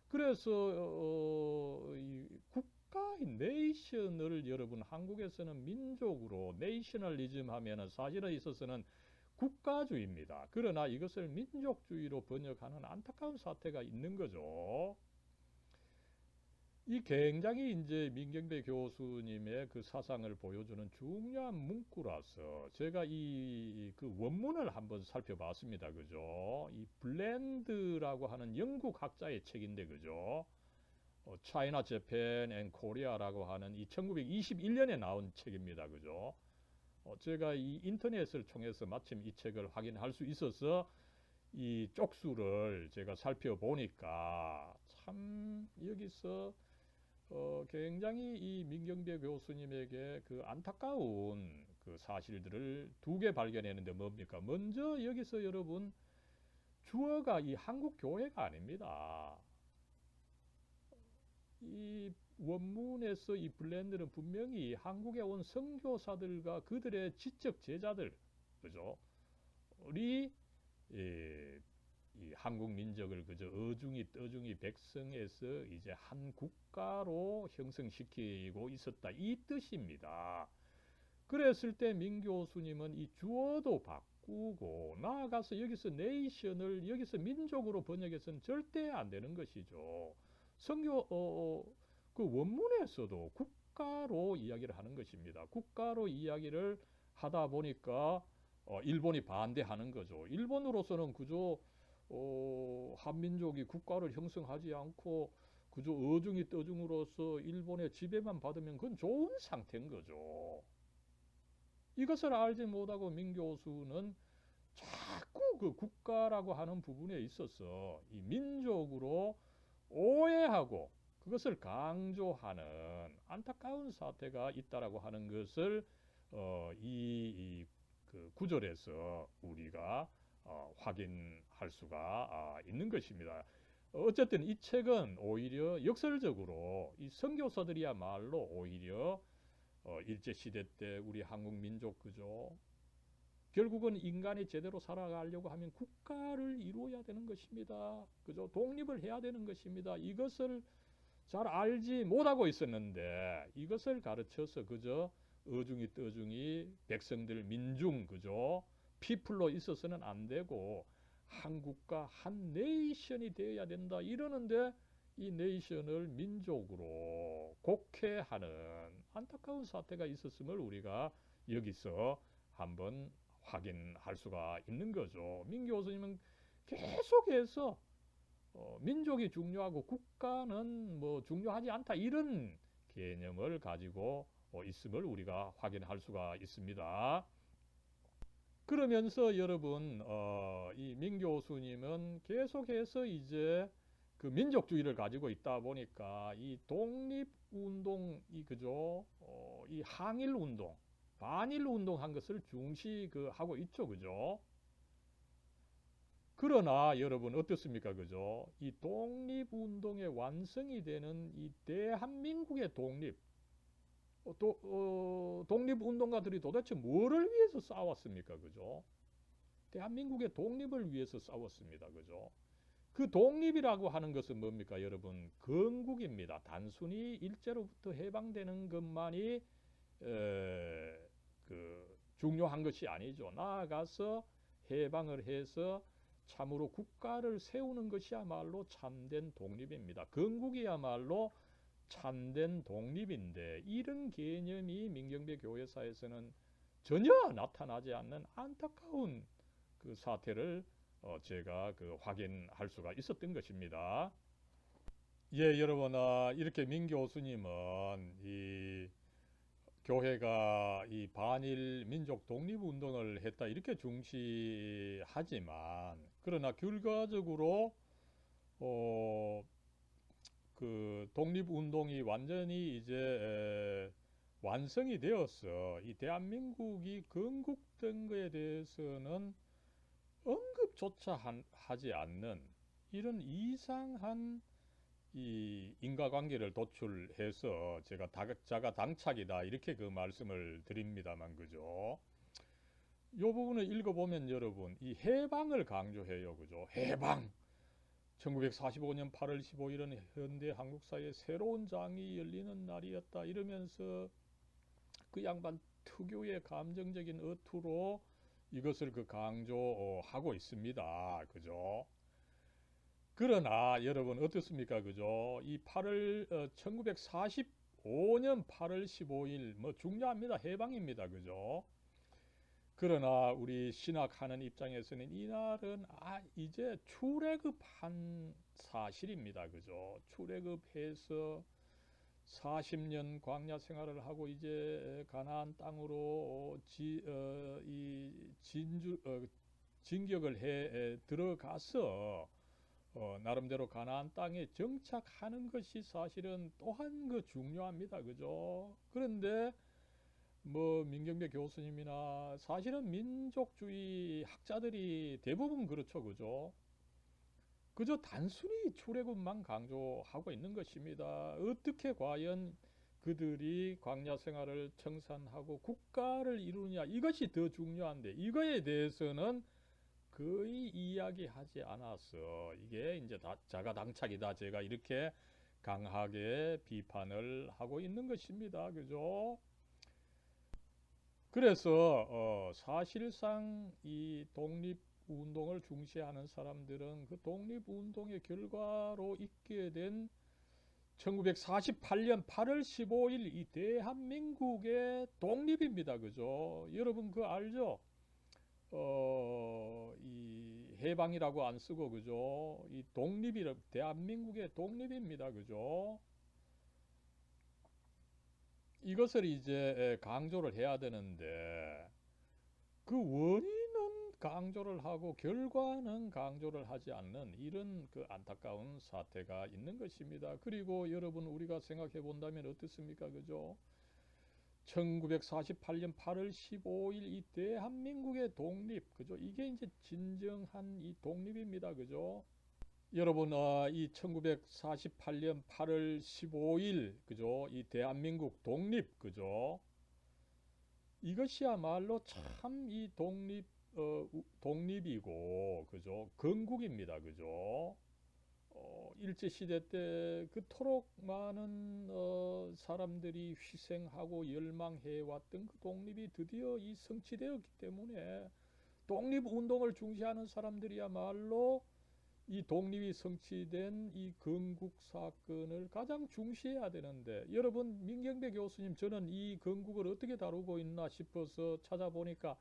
Speaker 1: 그래서 이 국가인 네이션을 여러분 한국에서는 민족으로 네이셔널리즘 하면은 사실에 있어서는 국가주의입니다. 그러나 이것을 민족주의로 번역하는 안타까운 사태가 있는 거죠. 이 굉장히 이제 민경배 교수님의 그 사상을 보여주는 중요한 문구라서 제가 이 그 원문을 한번 살펴봤습니다. 그죠? 이 블렌드라고 하는 영국 학자의 책인데 그죠? 차이나 재팬 앤 코리아라고 하는 이 1921년에 나온 책입니다. 그죠? 제가 이 인터넷을 통해서 마침 이 책을 확인할 수 있어서 이 쪽수를 제가 살펴보니까 참 여기서 굉장히 이 민경배 교수님에게 그 안타까운 그 사실들을 두 개 발견했는데 뭡니까? 먼저 여기서 여러분 주어가 이 한국 교회가 아닙니다. 이 원문에서 이 블렌드는 분명히 한국에 온 선교사들과 그들의 지적 제자들, 그죠? 우리 이 한국 민족을 그저 어중이 떠중이 백성에서 이제 한 국가로 형성시키고 있었다 이 뜻입니다. 그랬을 때 민 교수님은 이 주어도 바꾸고 나아가서 여기서 네이션을 여기서 민족으로 번역해서는 절대 안 되는 것이죠. 성교 그 원문에서도 국가로 이야기를 하는 것입니다. 국가로 이야기를 하다 보니까 일본이 반대하는 거죠. 일본으로서는 그저 한민족이 국가를 형성하지 않고 그저 어중이 떠중으로서 일본의 지배만 받으면 그건 좋은 상태인 거죠. 이것을 알지 못하고 민 교수는 자꾸 그 국가라고 하는 부분에 있어서 이 민족으로 오해하고 그것을 강조하는 안타까운 사태가 있다라고 하는 것을 그 구절에서 우리가 확인할 수가 있는 것입니다. 어쨌든 이 책은 오히려 역설적으로 이 선교사들이야말로 오히려 일제시대 때 우리 한국 민족 그죠? 결국은 인간이 제대로 살아가려고 하면 국가를 이루어야 되는 것입니다. 그죠? 독립을 해야 되는 것입니다. 이것을 잘 알지 못하고 있었는데 이것을 가르쳐서 그저 어중이 떠중이 백성들 민중 그죠? 피플로 있어서는 안 되고 한국과 한 네이션이 되어야 된다 이러는데 이 네이션을 민족으로 곡해하는 안타까운 사태가 있었음을 우리가 여기서 한번 확인할 수가 있는 거죠. 민교 교수님은 계속해서 민족이 중요하고 국가는 뭐 중요하지 않다 이런 개념을 가지고 있음을 우리가 확인할 수가 있습니다. 그러면서 여러분 이 민 교수님은 계속해서 이제 그 민족주의를 가지고 있다 보니까 이 독립운동이 그죠? 이 항일운동, 반일운동 한 것을 중시 하고 있죠, 그죠? 그러나 여러분 어떻습니까, 그죠? 이 독립운동의 완성이 되는 이 대한민국의 독립운동가들이 도대체 뭐를 위해서 싸웠습니까, 그죠? 대한민국의 독립을 위해서 싸웠습니다, 그죠? 그 독립이라고 하는 것은 뭡니까, 여러분? 건국입니다. 단순히 일제로부터 해방되는 것만이 중요한 것이 아니죠. 나아가서 해방을 해서 참으로 국가를 세우는 것이야말로 참된 독립입니다. 건국이야말로 참된 독립인데 이런 개념이 민경배 교회사에서는 전혀 나타나지 않는 안타까운 그 사태를 제가 확인할 수가 있었던 것입니다. 예, 여러분, 이렇게 민 교수님은 이 교회가 이 반일 민족 독립운동을 했다 이렇게 중시하지만 그러나 결과적으로 그 독립운동이 완전히 이제 완성이 되었어. 이 대한민국이 건국된 것에 대해서는 언급조차 하지 않는 이런 이상한 이 인과관계를 도출해서 제가 자가당착이다 이렇게 그 말씀을 드립니다만 그죠. 요 부분을 읽어보면 여러분 이 해방을 강조해요, 그죠. 해방. 1945년 8월 15일은 현대 한국사의 새로운 장이 열리는 날이었다 이러면서 그 양반 특유의 감정적인 어투로 이것을 강조하고 있습니다, 그죠. 그러나 여러분 어떻습니까, 그죠. 이 1945년 8월 15일 뭐 중요합니다. 해방입니다, 그죠. 그러나 우리 신학하는 입장에서는 이날은 이제 출애굽한 사실입니다, 그죠. 출애굽해서 40년 광야 생활을 하고 이제 가나안 땅으로 진격을 해 들어가서 나름대로 가나안 땅에 정착하는 것이 사실은 또한 중요합니다, 그죠. 그런데 뭐 민경배 교수님이나 사실은 민족주의 학자들이 대부분 그렇죠, 그죠. 그저 단순히 출애굽만 강조하고 있는 것입니다. 어떻게 과연 그들이 광야 생활을 청산하고 국가를 이루느냐 이것이 더 중요한데 이거에 대해서는 거의 이야기하지 않았어. 이게 이제 다 자가당착이다. 제가 이렇게 강하게 비판을 하고 있는 것입니다. 그죠? 그래서 사실상 이 독립운동을 중시하는 사람들은 그 독립운동의 결과로 있게 된 1948년 8월 15일 이 대한민국의 독립입니다. 그죠? 여러분 알죠? 이 해방이라고 안 쓰고 그죠? 이 대한민국의 독립입니다. 그죠? 이것을 이제 강조를 해야 되는데 그 원인은 강조를 하고 결과는 강조를 하지 않는 이런 안타까운 사태가 있는 것입니다. 그리고 여러분 우리가 생각해 본다면 어떻습니까? 그죠? 1948년 8월 15일 이 대한민국의 독립, 그죠? 이게 이제 진정한 이 독립입니다. 그죠? 여러분, 이 1948년 8월 15일, 그죠? 이 대한민국 독립, 그죠? 이것이야말로 참 이 독립이고, 그죠? 건국입니다. 그죠? 일제시대 때 그토록 많은 사람들이 희생하고 열망해왔던 그 독립이 드디어 이 성취되었기 때문에 독립운동을 중시하는 사람들이야말로 이 독립이 성취된 이 건국 사건을 가장 중시해야 되는데, 여러분 민경배 교수님, 저는 이 건국을 어떻게 다루고 있나 싶어서 찾아보니까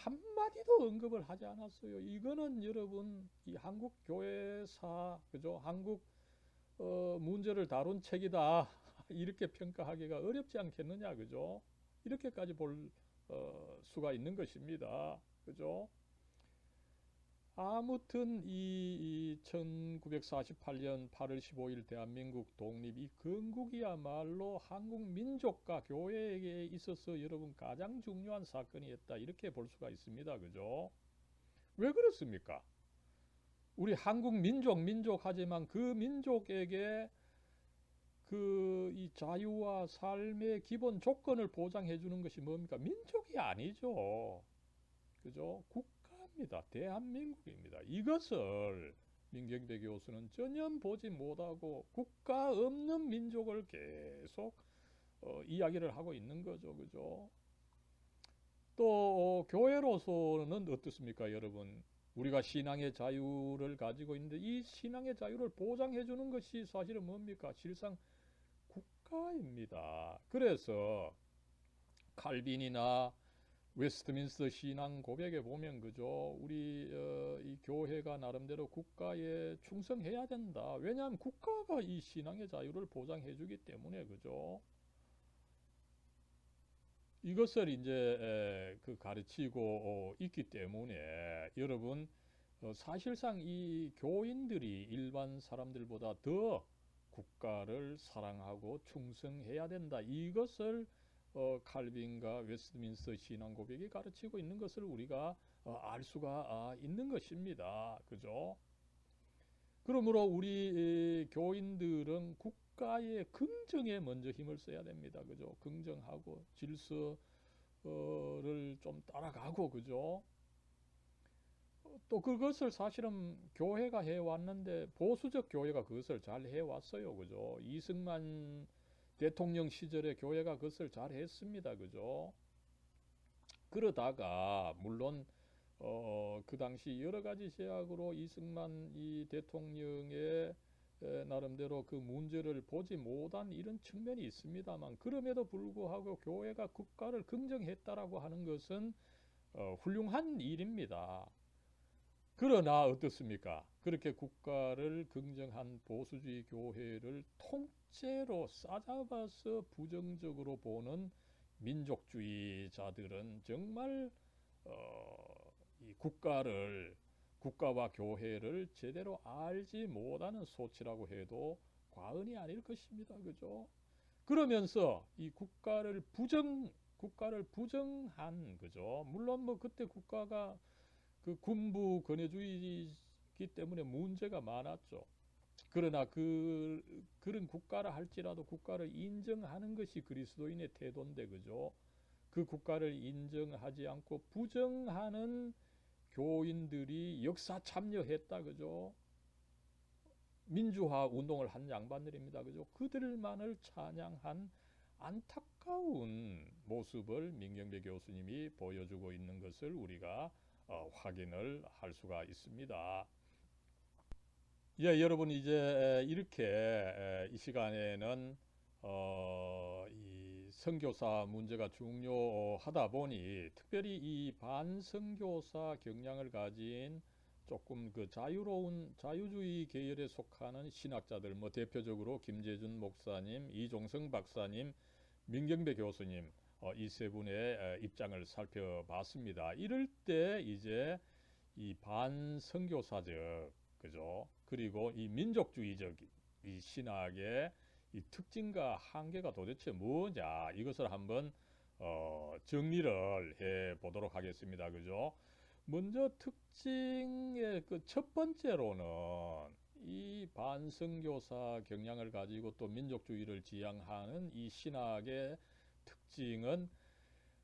Speaker 1: 한마디도 언급을 하지 않았어요. 이거는 여러분 이 한국 교회사, 그죠? 한국 문제를 다룬 책이다 이렇게 평가하기가 어렵지 않겠느냐, 그죠? 이렇게까지 볼 수가 있는 것입니다, 그죠? 아무튼 이 1948년 8월 15일 대한민국 독립, 이 건국이야말로 한국 민족과 교회에게 있어서 여러분 가장 중요한 사건이었다, 이렇게 볼 수가 있습니다, 그죠? 왜 그렇습니까? 우리 한국 민족 하지만 그 민족에게 그 이 자유와 삶의 기본 조건을 보장해 주는 것이 뭡니까? 민족이 아니죠, 그죠? 국가입니다. 대한민국입니다. 이것을 민경배 교수는 전혀 보지 못하고 국가 없는 민족을 계속 이야기를 하고 있는 거죠, 그죠? 또 교회로서는 어떻습니까, 여러분? 우리가 신앙의 자유를 가지고 있는데 이 신앙의 자유를 보장해 주는 것이 사실은 뭡니까? 실상 국가입니다. 그래서 칼빈이나 웨스트민스터 신앙 고백에 보면, 그죠, 우리 이 교회가 나름대로 국가에 충성해야 된다. 왜냐하면 국가가 이 신앙의 자유를 보장해 주기 때문에, 그죠. 이것을 이제 그 가르치고 있기 때문에 여러분 사실상 이 교인들이 일반 사람들보다 더 국가를 사랑하고 충성해야 된다. 이것을 칼빈과 웨스트민스터 신앙 고백이 가르치고 있는 것을 우리가 알 수가 있는 것입니다, 그죠? 그러므로 우리 교인들은 국가의 긍정에 먼저 힘을 써야 됩니다, 그죠? 긍정하고 질서를 좀 따라가고, 그죠? 또 그것을 사실은 교회가 해왔는데 보수적 교회가 그것을 잘 해왔어요, 그죠? 이승만 대통령 시절에 교회가 그것을 잘 했습니다, 그죠? 그러다가 물론 그 당시 여러 가지 제약으로 이승만 이 대통령의 나름대로 그 문제를 보지 못한 이런 측면이 있습니다만, 그럼에도 불구하고 교회가 국가를 긍정했다라고 하는 것은 훌륭한 일입니다. 그러나 어떻습니까? 그렇게 국가를 긍정한 보수주의 교회를 통째로 싸잡아서 부정적으로 보는 민족주의자들은 정말 이 국가와 교회를 제대로 알지 못하는 소치라고 해도 과언이 아닐 것입니다, 그죠? 그러면서 이 국가를 부정한, 그죠? 물론 뭐 그때 국가가 그 군부 권위주의이기 때문에 문제가 많았죠. 그러나 그런 국가라 할지라도 국가를 인정하는 것이 그리스도인의 태도인데, 그죠? 그 국가를 인정하지 않고 부정하는 교인들이 역사 참여했다, 그죠? 민주화 운동을 한 양반들입니다, 그죠? 그들만을 찬양한 안타까운 모습을 민경배 교수님이 보여주고 있는 것을 우리가 확인을 할 수가 있습니다. 예, 여러분 이제 이렇게 이 시간에는 이 선교사 문제가 중요하다 보니 특별히 이 반선교사 경향을 가진 조금 그 자유주의 계열에 속하는 신학자들, 뭐 대표적으로 김재준 목사님, 이종성 박사님, 민경배 교수님, 이 세 분의 입장을 살펴봤습니다. 이럴 때 이제 이 반선교사적, 그죠? 그리고 이 민족주의적 이 신학의 이 특징과 한계가 도대체 뭐냐, 이것을 한번 정리를 해 보도록 하겠습니다, 그죠? 먼저 특징의 그 첫 번째로는 이 반선교사 경향을 가지고 또 민족주의를 지향하는 이 신학의 특징은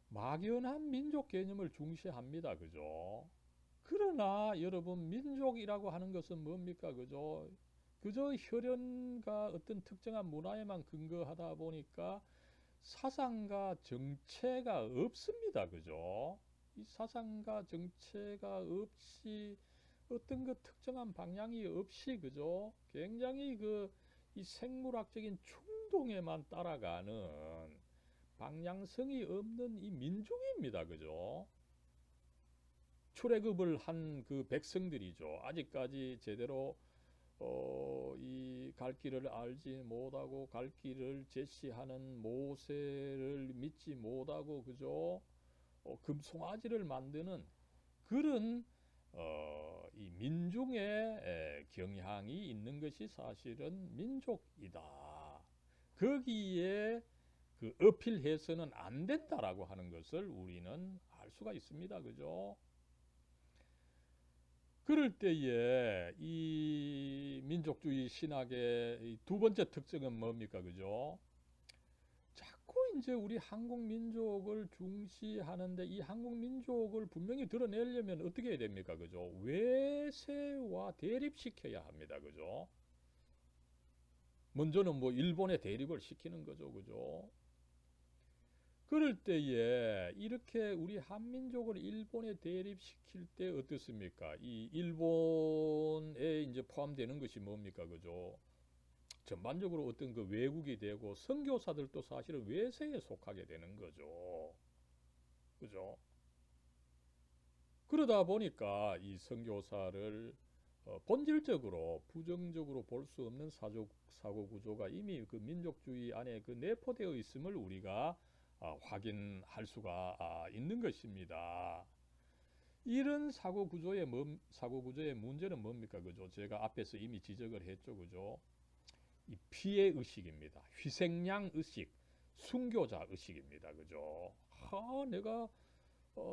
Speaker 1: 막연한 민족 개념을 중시합니다, 그죠? 그러나 여러분 민족이라고 하는 것은 뭡니까, 그죠? 그저 혈연과 어떤 특정한 문화에만 근거하다 보니까 사상과 정체가 없습니다, 그죠? 이 사상과 정체가 없이 어떤 그 특정한 방향이 없이 그죠? 굉장히 그 이 생물학적인 충동에만 따라가는 방향성이 없는 이 민중입니다. 그죠? 출애굽을 한 그 백성들이죠. 아직까지 제대로 이 갈 길을 알지 못하고 갈 길을 제시하는 모세를 믿지 못하고 그죠? 금송아지를 만드는 그런 이 민중의 경향이 있는 것이 사실은 민족이다. 거기에 그 어필해서는 안 된다라고 하는 것을 우리는 알 수가 있습니다. 그죠? 그럴 때에 이 민족주의 신학의 두 번째 특징은 뭡니까? 그죠? 자꾸 이제 우리 한국 민족을 중시하는데 이 한국 민족을 분명히 드러내려면 어떻게 해야 됩니까? 그죠? 외세와 대립시켜야 합니다. 그죠? 먼저는 뭐 일본에 대립을 시키는 거죠. 그죠? 그럴 때에 이렇게 우리 한민족을 일본에 대립시킬 때 어떻습니까? 이 일본에 이제 포함되는 것이 뭡니까? 그죠? 전반적으로 어떤 그 외국이 되고 선교사들도 사실은 외세에 속하게 되는 거죠. 그죠? 그러다 보니까 이 선교사를 본질적으로 부정적으로 볼 수 없는 사고 구조가 이미 그 민족주의 안에 그 내포되어 있음을 우리가 확인할 수가 있는 것입니다. 이런 사고 구조의 문제는 뭡니까? 그죠? 제가 앞에서 이미 지적을 했죠. 그죠? 이 피해 의식입니다. 희생양 의식, 순교자 의식입니다. 그죠? 내가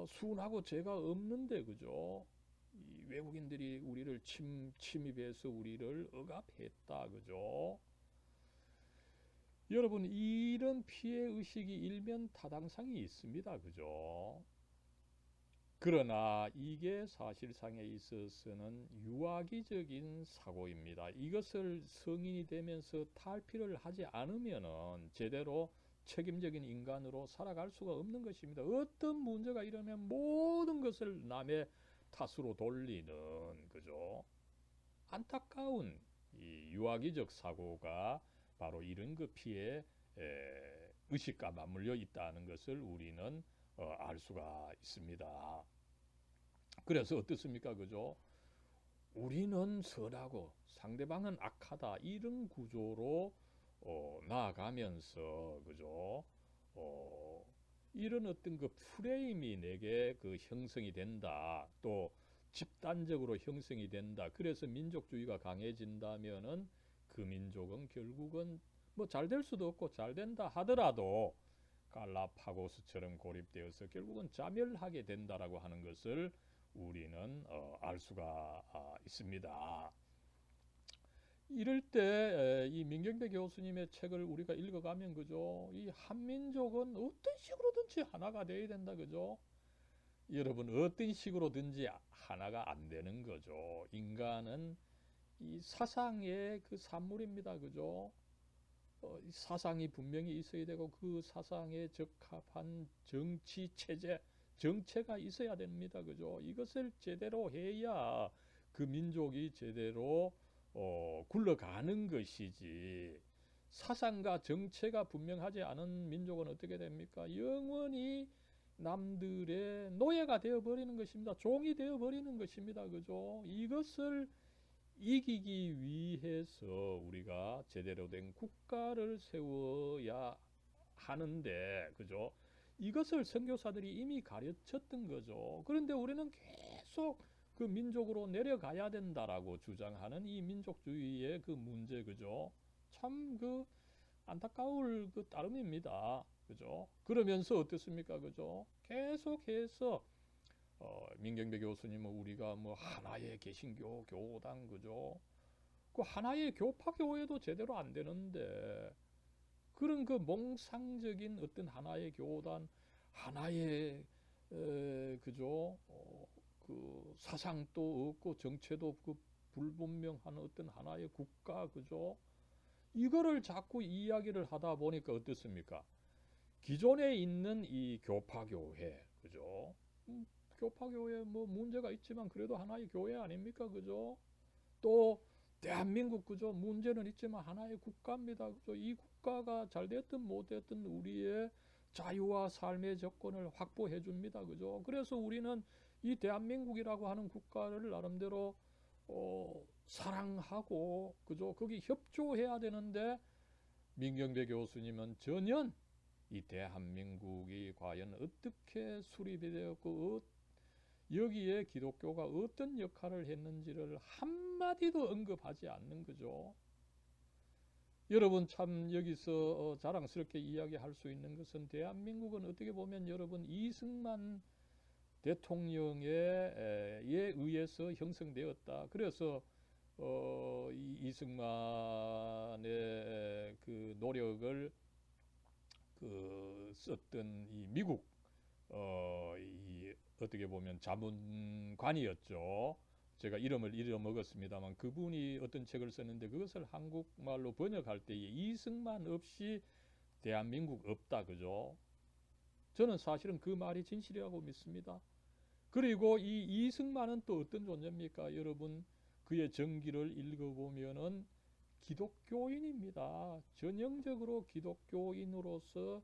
Speaker 1: 순하고 죄가 없는데 그죠? 이 외국인들이 우리를 침입해서 우리를 억압했다. 그죠? 여러분 이런 피해 의식이 일면 타당성이 있습니다. 그죠? 그러나 이게 사실상에 있어서는 유아기적인 사고입니다. 이것을 성인이 되면서 탈피를 하지 않으면은 제대로 책임적인 인간으로 살아갈 수가 없는 것입니다. 어떤 문제가 일어나면 모든 것을 남의 탓으로 돌리는 그죠? 안타까운 이 유아기적 사고가 바로 이런 그 피해 의식과 맞물려 있다는 것을 우리는 알 수가 있습니다. 그래서 어떻습니까? 그죠? 우리는 선하고 상대방은 악하다. 이런 구조로 나아가면서 그죠? 어, 이런 어떤 그 프레임이 내게 그 형성이 된다. 또 집단적으로 형성이 된다. 그래서 민족주의가 강해진다면은 그 민족은 결국은 뭐 잘 될 수도 없고 잘 된다 하더라도 갈라파고스처럼 고립되어서 결국은 자멸하게 된다라고 하는 것을 우리는 알 수가 있습니다. 이럴 때 이 민경배 교수님의 책을 우리가 읽어가면 그죠? 이 한민족은 어떤 식으로든지 하나가 돼야 된다 그죠? 여러분 어떤 식으로든지 하나가 안 되는 거죠. 인간은 이 사상의 그 산물입니다. 그죠? 사상이 분명히 있어야 되고 그 사상에 적합한 정치 체제, 정체가 있어야 됩니다. 그죠? 이것을 제대로 해야 그 민족이 제대로 굴러가는 것이지. 사상과 정체가 분명하지 않은 민족은 어떻게 됩니까? 영원히 남들의 노예가 되어버리는 것입니다. 종이 되어버리는 것입니다. 그죠? 이것을 이기기 위해서 우리가 제대로 된 국가를 세워야 하는데, 그죠? 이것을 선교사들이 이미 가르쳤던 거죠. 그런데 우리는 계속 그 민족으로 내려가야 된다라고 주장하는 이 민족주의의 그 문제, 그죠? 참 그 안타까울 그 따름입니다. 그죠? 그러면서 어떻습니까? 그죠? 계속해서 민경배 교수님은 우리가 뭐 하나의 개신교 교단 그죠? 그 하나의 교파교회도 제대로 안 되는데 그런 그 몽상적인 어떤 하나의 교단, 하나의 그죠? 그 사상도 없고 정체도 없고 불분명한 어떤 하나의 국가 그죠? 이거를 자꾸 이야기를 하다 보니까 어떻습니까? 기존에 있는 이 교파교회 그죠? 교파교회 뭐 문제가 있지만 그래도 하나의 교회 아닙니까? 그죠? 또 대한민국 그죠? 문제는 있지만 하나의 국가입니다. 그죠? 이 국가가 잘 됐든 못 됐든 우리의 자유와 삶의 조건을 확보해 줍니다. 그죠? 그래서 우리는 이 대한민국이라고 하는 국가를 나름대로 사랑하고 그죠? 거기 협조해야 되는데 민경배 교수님은 전혀 이 대한민국이 과연 어떻게 수립이 되었고 여기에 기독교가 어떤 역할을 했는지를 한마디도 언급하지 않는 거죠. 여러분 참 여기서 자랑스럽게 이야기할 수 있는 것은 대한민국은 어떻게 보면 여러분 이승만 대통령에 의해서 형성되었다. 그래서 이승만의 그 노력을 썼던 이 미국 이 어떻게 보면 자문관이었죠. 제가 이름을 잊어먹었습니다만 그분이 어떤 책을 썼는데 그것을 한국말로 번역할 때에 이승만 없이 대한민국 없다. 그죠? 저는 사실은 그 말이 진실이라고 믿습니다. 그리고 이 이승만은 또 어떤 존재입니까? 여러분 그의 전기를 읽어보면은 기독교인입니다. 전형적으로 기독교인으로서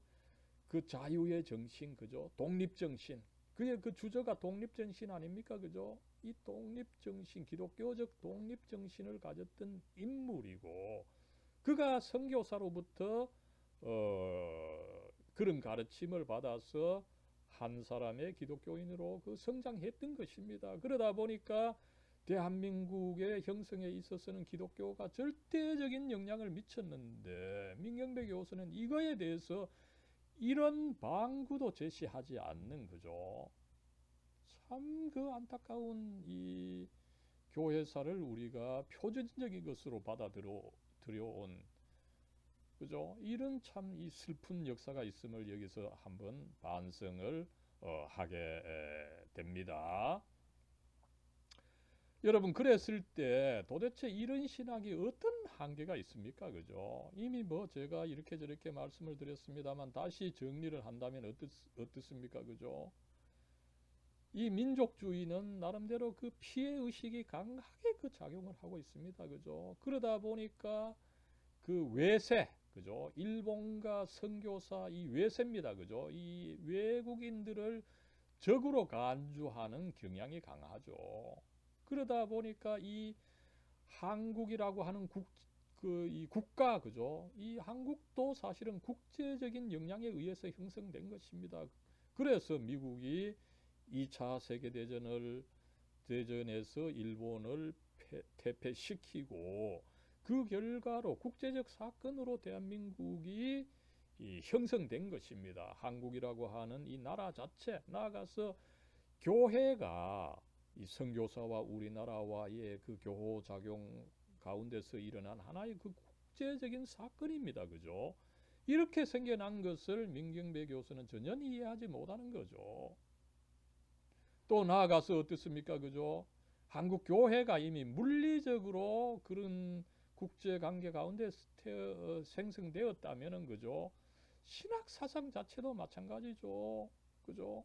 Speaker 1: 그 자유의 정신, 그죠? 독립정신. 그의 그 주저가 독립정신 아닙니까? 그죠? 이 독립정신, 기독교적 독립정신을 가졌던 인물이고, 그가 선교사로부터, 그런 가르침을 받아서 한 사람의 기독교인으로 그 성장했던 것입니다. 그러다 보니까 대한민국의 형성에 있어서는 기독교가 절대적인 영향을 미쳤는데, 민경배 교수는 이거에 대해서 이런 방구도 제시하지 않는 거죠. 참 그 안타까운 이 교회사를 우리가 표준적인 것으로 받아들여온 그죠? 이런 참 이 슬픈 역사가 있음을 여기서 한번 반성을 하게 됩니다. 여러분 그랬을 때 도대체 이런 신학이 어떤 한계가 있습니까? 그죠? 이미 뭐 제가 이렇게 저렇게 말씀을 드렸습니다만 다시 정리를 한다면 어떻습니까? 그죠? 이 민족주의는 나름대로 그 피해의식이 강하게 그 작용을 하고 있습니다. 그죠? 그러다 보니까 그 외세, 그죠? 일본과 선교사 이 외세입니다. 그죠? 이 외국인들을 적으로 간주하는 경향이 강하죠. 그러다 보니까 이 한국이라고 하는 이 국가, 그죠? 이 한국도 사실은 국제적인 영향에 의해서 형성된 것입니다. 그래서 미국이 2차 대전에서 일본을 퇴폐시키고 그 결과로 국제적 사건으로 대한민국이 형성된 것입니다. 한국이라고 하는 이 나라 자체, 나아가서 교회가 이 선교사와 우리나라와의 그 교호작용 가운데서 일어난 하나의 그 국제적인 사건입니다. 그죠? 이렇게 생겨난 것을 민경배 교수는 전혀 이해하지 못하는 거죠. 또 나아가서 어떻습니까? 그죠? 한국 교회가 이미 물리적으로 그런 국제 관계 가운데 생성되었다면은 그죠? 신학 사상 자체도 마찬가지죠. 그죠?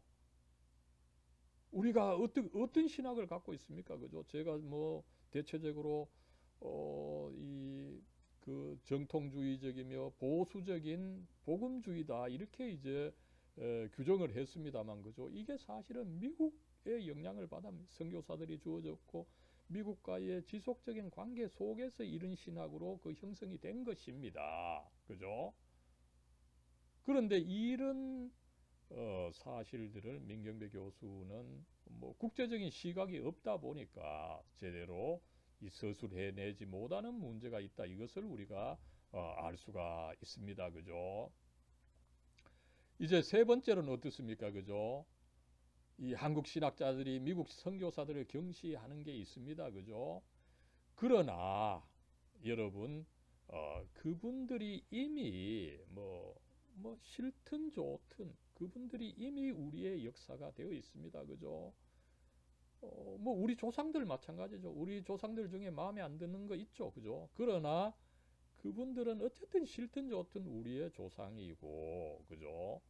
Speaker 1: 우리가 어떤 신학을 갖고 있습니까? 그죠? 제가 뭐 대체적으로 이 그 정통주의적이며 보수적인 복음주의다 이렇게 이제 규정을 했습니다만 그죠? 이게 사실은 미국의 영향을 받아 선교사들이 주어졌고 미국과의 지속적인 관계 속에서 이런 신학으로 그 형성이 된 것입니다. 그죠? 그런데 이런 사실들을 민경배 교수는 뭐 국제적인 시각이 없다 보니까 제대로 이 서술해내지 못하는 문제가 있다. 이것을 우리가 알 수가 있습니다. 그죠? 이제 세 번째로는 어떻습니까? 그죠? 이 한국 신학자들이 미국 선교사들을 경시하는 게 있습니다. 그죠? 그러나 여러분 그분들이 이미 뭐 싫든 좋든 그분들이 이미 우리의 역사가 되어 있습니다. 그죠? 뭐 우리 조상들 마찬가지죠. 우리 조상들 중에 마음에 안 드는 거 있죠. 그죠? 그러나 그분들은 어쨌든 싫든 좋든 우리의 조상이고 그죠?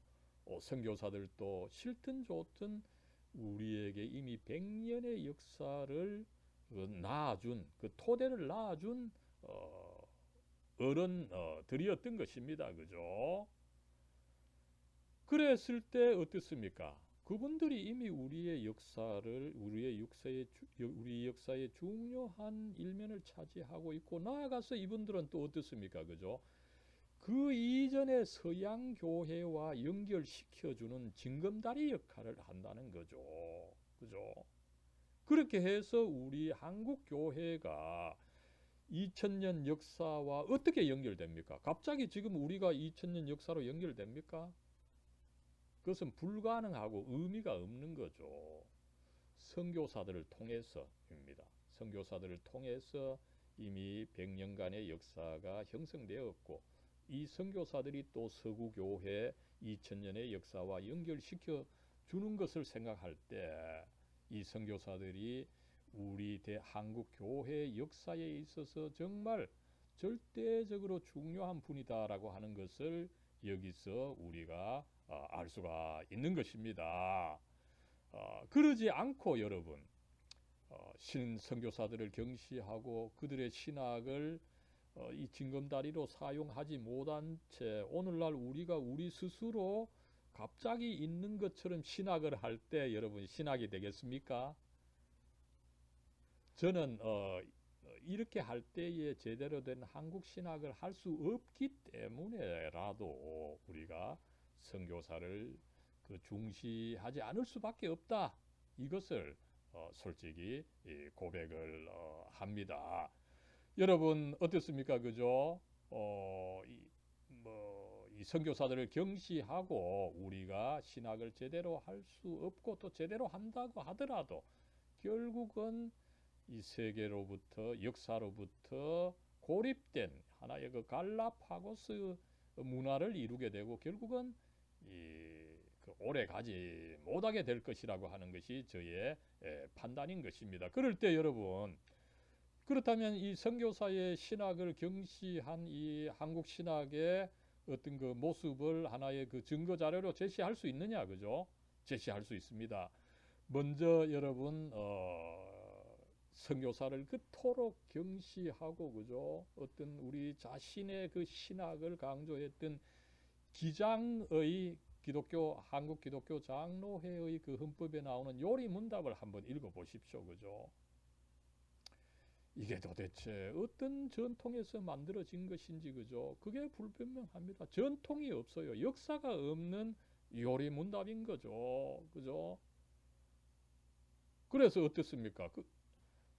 Speaker 1: 선교사들도 싫든 좋든 우리에게 이미 100년의 역사를 낳아준, 그 토대를 낳아준 어른들이었던 것입니다. 그죠? 그랬을 때 어떻습니까? 그분들이 이미 우리 역사의 중요한 일면을 차지하고 있고, 나아가서 이분들은 또 어떻습니까? 그죠? 그 이전에 서양 교회와 연결시켜주는 징검다리 역할을 한다는 거죠. 그죠? 그렇게 해서 우리 한국 교회가 2000년 역사와 어떻게 연결됩니까? 갑자기 지금 우리가 2000년 역사로 연결됩니까? 그것은 불가능하고 의미가 없는 거죠. 선교사들을 통해서입니다. 선교사들을 통해서 이미 100년간의 역사가 형성되었고, 이 선교사들이 또 서구교회 2000년의 역사와 연결시켜 주는 것을 생각할 때, 이 선교사들이 우리 한국 교회 역사에 있어서 정말 절대적으로 중요한 분이다라고 하는 것을 여기서 우리가 알 수가 있는 것입니다. 그러지 않고 여러분, 신선교사들을 경시하고 그들의 신학을 이 징검다리로 사용하지 못한 채 오늘날 우리가 우리 스스로 갑자기 있는 것처럼 신학을 할 때 여러분 신학이 되겠습니까? 저는 이렇게 할 때에 제대로 된 한국 신학을 할 수 없기 때문에라도 우리가 선교사를 중시하지 않을 수밖에 없다. 이것을 솔직히 고백을 합니다. 여러분 어떻습니까? 그죠? 이 선교사들을 경시하고 우리가 신학을 제대로 할 수 없고 또 제대로 한다고 하더라도 결국은 이 세계로부터 역사로부터 고립된 하나의 그 갈라파고스 문화를 이루게 되고 결국은 오래 가지 못하게 될 것이라고 하는 것이 저의 판단인 것입니다. 그럴 때 여러분, 그렇다면 이 선교사의 신학을 경시한 이 한국 신학의 어떤 그 모습을 하나의 그 증거 자료로 제시할 수 있느냐, 그죠? 제시할 수 있습니다. 먼저 여러분 선교사를 그토록 경시하고 그죠? 어떤 우리 자신의 그 신학을 강조했던 기장의 한국 기독교 장로회의 그 헌법에 나오는 요리 문답을 한번 읽어보십시오. 그죠? 이게 도대체 어떤 전통에서 만들어진 것인지 그죠? 그게 불분명합니다. 전통이 없어요. 역사가 없는 요리 문답인 거죠. 그죠? 그래서 어떻습니까?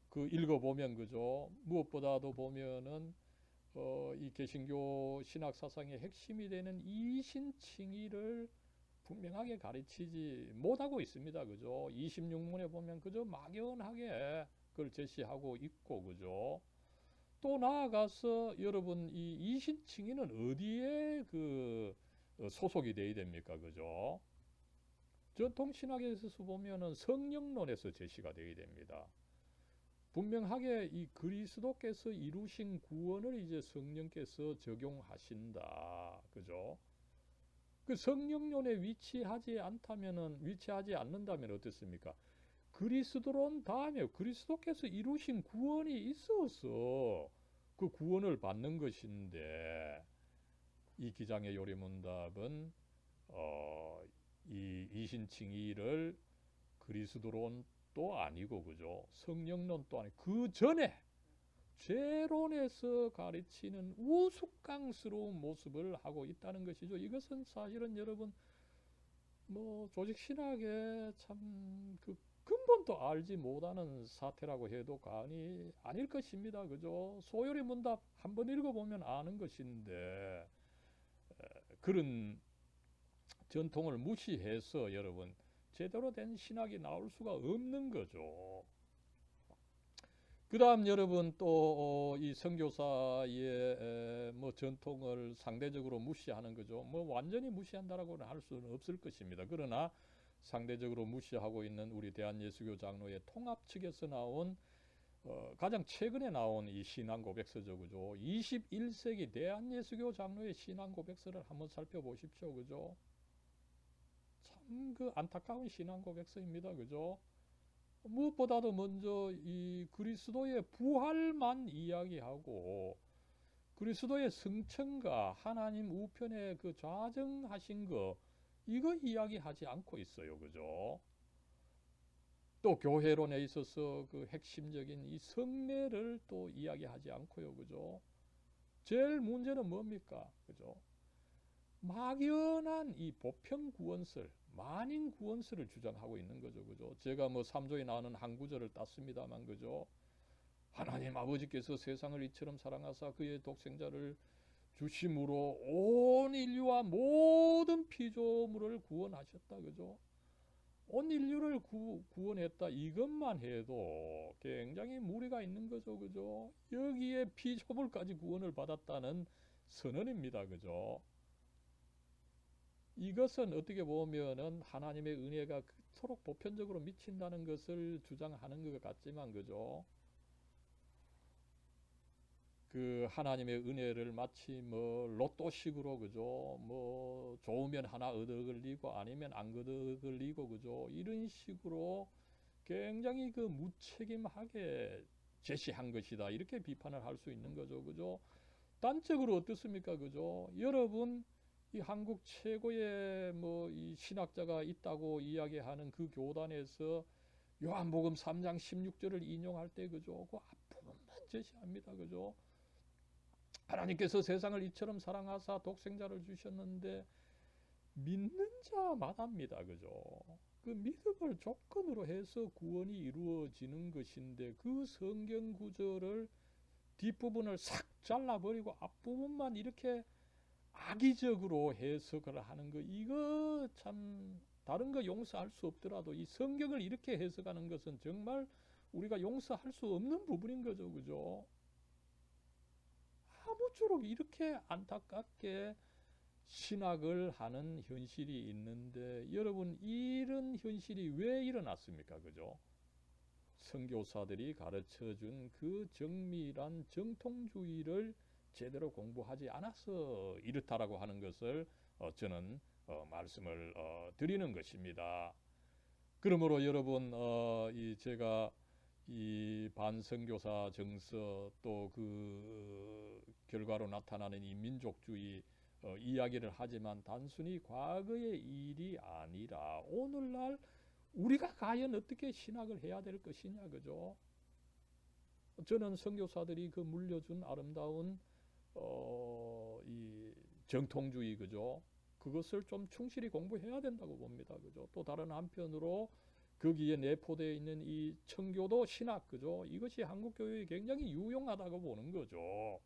Speaker 1: 그 읽어보면 그죠? 무엇보다도 보면은 이 개신교 신학 사상의 핵심이 되는 이신칭의를 분명하게 가르치지 못하고 있습니다. 그죠? 26문에 보면 그저 막연하게 그걸 제시하고 있고 그죠? 또 나아가서 여러분 이 이신칭의는 어디에 소속이 돼야 됩니까? 그죠? 전통 신학에 있어서 보면은 성령론에서 제시가 되어야 됩니다. 분명하게 이 그리스도께서 이루신 구원을 이제 성령께서 적용하신다. 그죠? 그 성령론에 위치하지 않는다면 어떻습니까? 그리스도론 다음에 그리스도께서 이루신 구원이 있어서 그 구원을 받는 것인데 이 기장의 요리문답은 이 이신칭의를 그리스도론 또 아니고 그죠? 성령론 또 아니고 그 전에 죄론에서 가르치는 우스꽝스러운 모습을 하고 있다는 것이죠. 이것은 사실은 여러분 조직 신학의 참 그 근본도 알지 못하는 사태라고 해도 과언이 아닐 것입니다. 그죠? 소요리 문답 한번 읽어보면 아는 것인데 그런 전통을 무시해서 여러분 제대로 된 신학이 나올 수가 없는 거죠. 그 다음 여러분 또 이 선교사의 전통을 상대적으로 무시하는 거죠. 완전히 무시한다라고는 할 수는 없을 것입니다. 그러나 상대적으로 무시하고 있는 우리 대한예수교 장로의 통합 측에서 나온 가장 최근에 나온 이 신앙 고백서죠. 그죠? 21세기 대한예수교 장로의 신앙 고백서를 한번 살펴보십시오. 그죠? 참 그 안타까운 신앙 고백서입니다. 그죠? 무엇보다도 먼저 이 그리스도의 부활만 이야기하고 그리스도의 승천과 하나님 우편에 그 좌정하신 거 이거 이야기하지 않고 있어요. 그죠? 또 교회론에 있어서 그 핵심적인 이 성례를 또 이야기하지 않고요. 그죠? 제일 문제는 뭡니까? 그죠? 막연한 이 보편 구원설, 만인 구원설을 주장하고 있는 거죠. 그죠? 제가 뭐 3조에 나오는 한 구절을 땄습니다만 그죠? 하나님 아버지께서 세상을 이처럼 사랑하사 그의 독생자를 주심으로 온 인류와 모든 피조물을 구원하셨다. 그죠? 온 인류를 구원했다. 이것만 해도 굉장히 무리가 있는 거죠. 그죠? 여기에 피조물까지 구원을 받았다는 선언입니다. 그죠? 이것은 어떻게 보면은 하나님의 은혜가 그토록 보편적으로 미친다는 것을 주장하는 것 같지만 그죠? 그 하나님의 은혜를 마치 뭐 로또식으로 그죠? 뭐 좋으면 하나 얻어 걸리고 아니면 안 얻어 걸리고 그죠? 이런 식으로 굉장히 그 무책임하게 제시한 것이다. 이렇게 비판을 할 수 있는 거죠. 그죠? 단적으로 어떻습니까? 그죠? 여러분 이 한국 최고의 뭐 이 신학자가 있다고 이야기하는 그 교단에서 요한복음 3장 16절을 인용할 때 그죠? 그 앞부분만 제시합니다. 그죠? 하나님께서 세상을 이처럼 사랑하사 독생자를 주셨는데 믿는 자마다입니다. 그죠? 그 믿음을 조건으로 해서 구원이 이루어지는 것인데 그 성경 구절을 뒷부분을 싹 잘라버리고 앞부분만 이렇게 악의적으로 해석을 하는 거 이거 참 다른 거 용서할 수 없더라도 이 성경을 이렇게 해석하는 것은 정말 우리가 용서할 수 없는 부분인 거죠. 그죠? 아무쪼록 이렇게 안타깝게 신학을 하는 현실이 있는데 여러분 이런 현실이 왜 일어났습니까? 그죠? 선교사들이 가르쳐준 그 정밀한 정통주의를 제대로 공부하지 않아서 이렇다라고 하는 것을 저는 말씀을 드리는 것입니다. 그러므로 여러분 이 제가 이 반선교사 정서 또 그 결과로 나타나는 이 민족주의 이야기를 하지만 단순히 과거의 일이 아니라 오늘날 우리가 과연 어떻게 신학을 해야 될 것이냐 그죠? 저는 선교사들이 그 물려준 아름다운 이 정통주의 그죠? 그것을 좀 충실히 공부해야 된다고 봅니다. 그죠? 또 다른 한편으로 거기에 내포되어 있는 이 청교도 신학 그죠? 이것이 한국 교회에 굉장히 유용하다고 보는 거죠.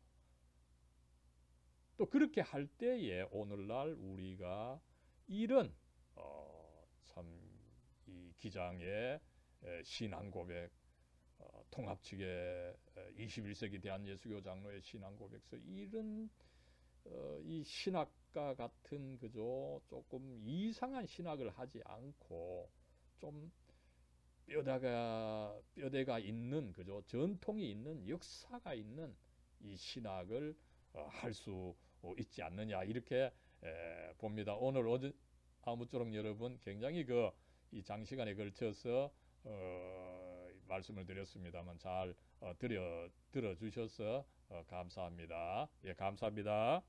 Speaker 1: 또 그렇게 할 때에 오늘날 우리가 이런 참 이 기장의 신앙 고백 통합 측의 21세기 대한예수교 장로의 신앙 고백서 이런 이 신학과 같은 그죠 조금 이상한 신학을 하지 않고 좀 뼈대가 있는 그죠 전통이 있는 역사가 있는 이 신학을 할 수 있지 않느냐 이렇게 봅니다. 오늘 아무쪼록 여러분 굉장히 그 이 장시간에 걸쳐서 말씀을 드렸습니다만 잘 들어주셔서 감사합니다. 예, 감사합니다.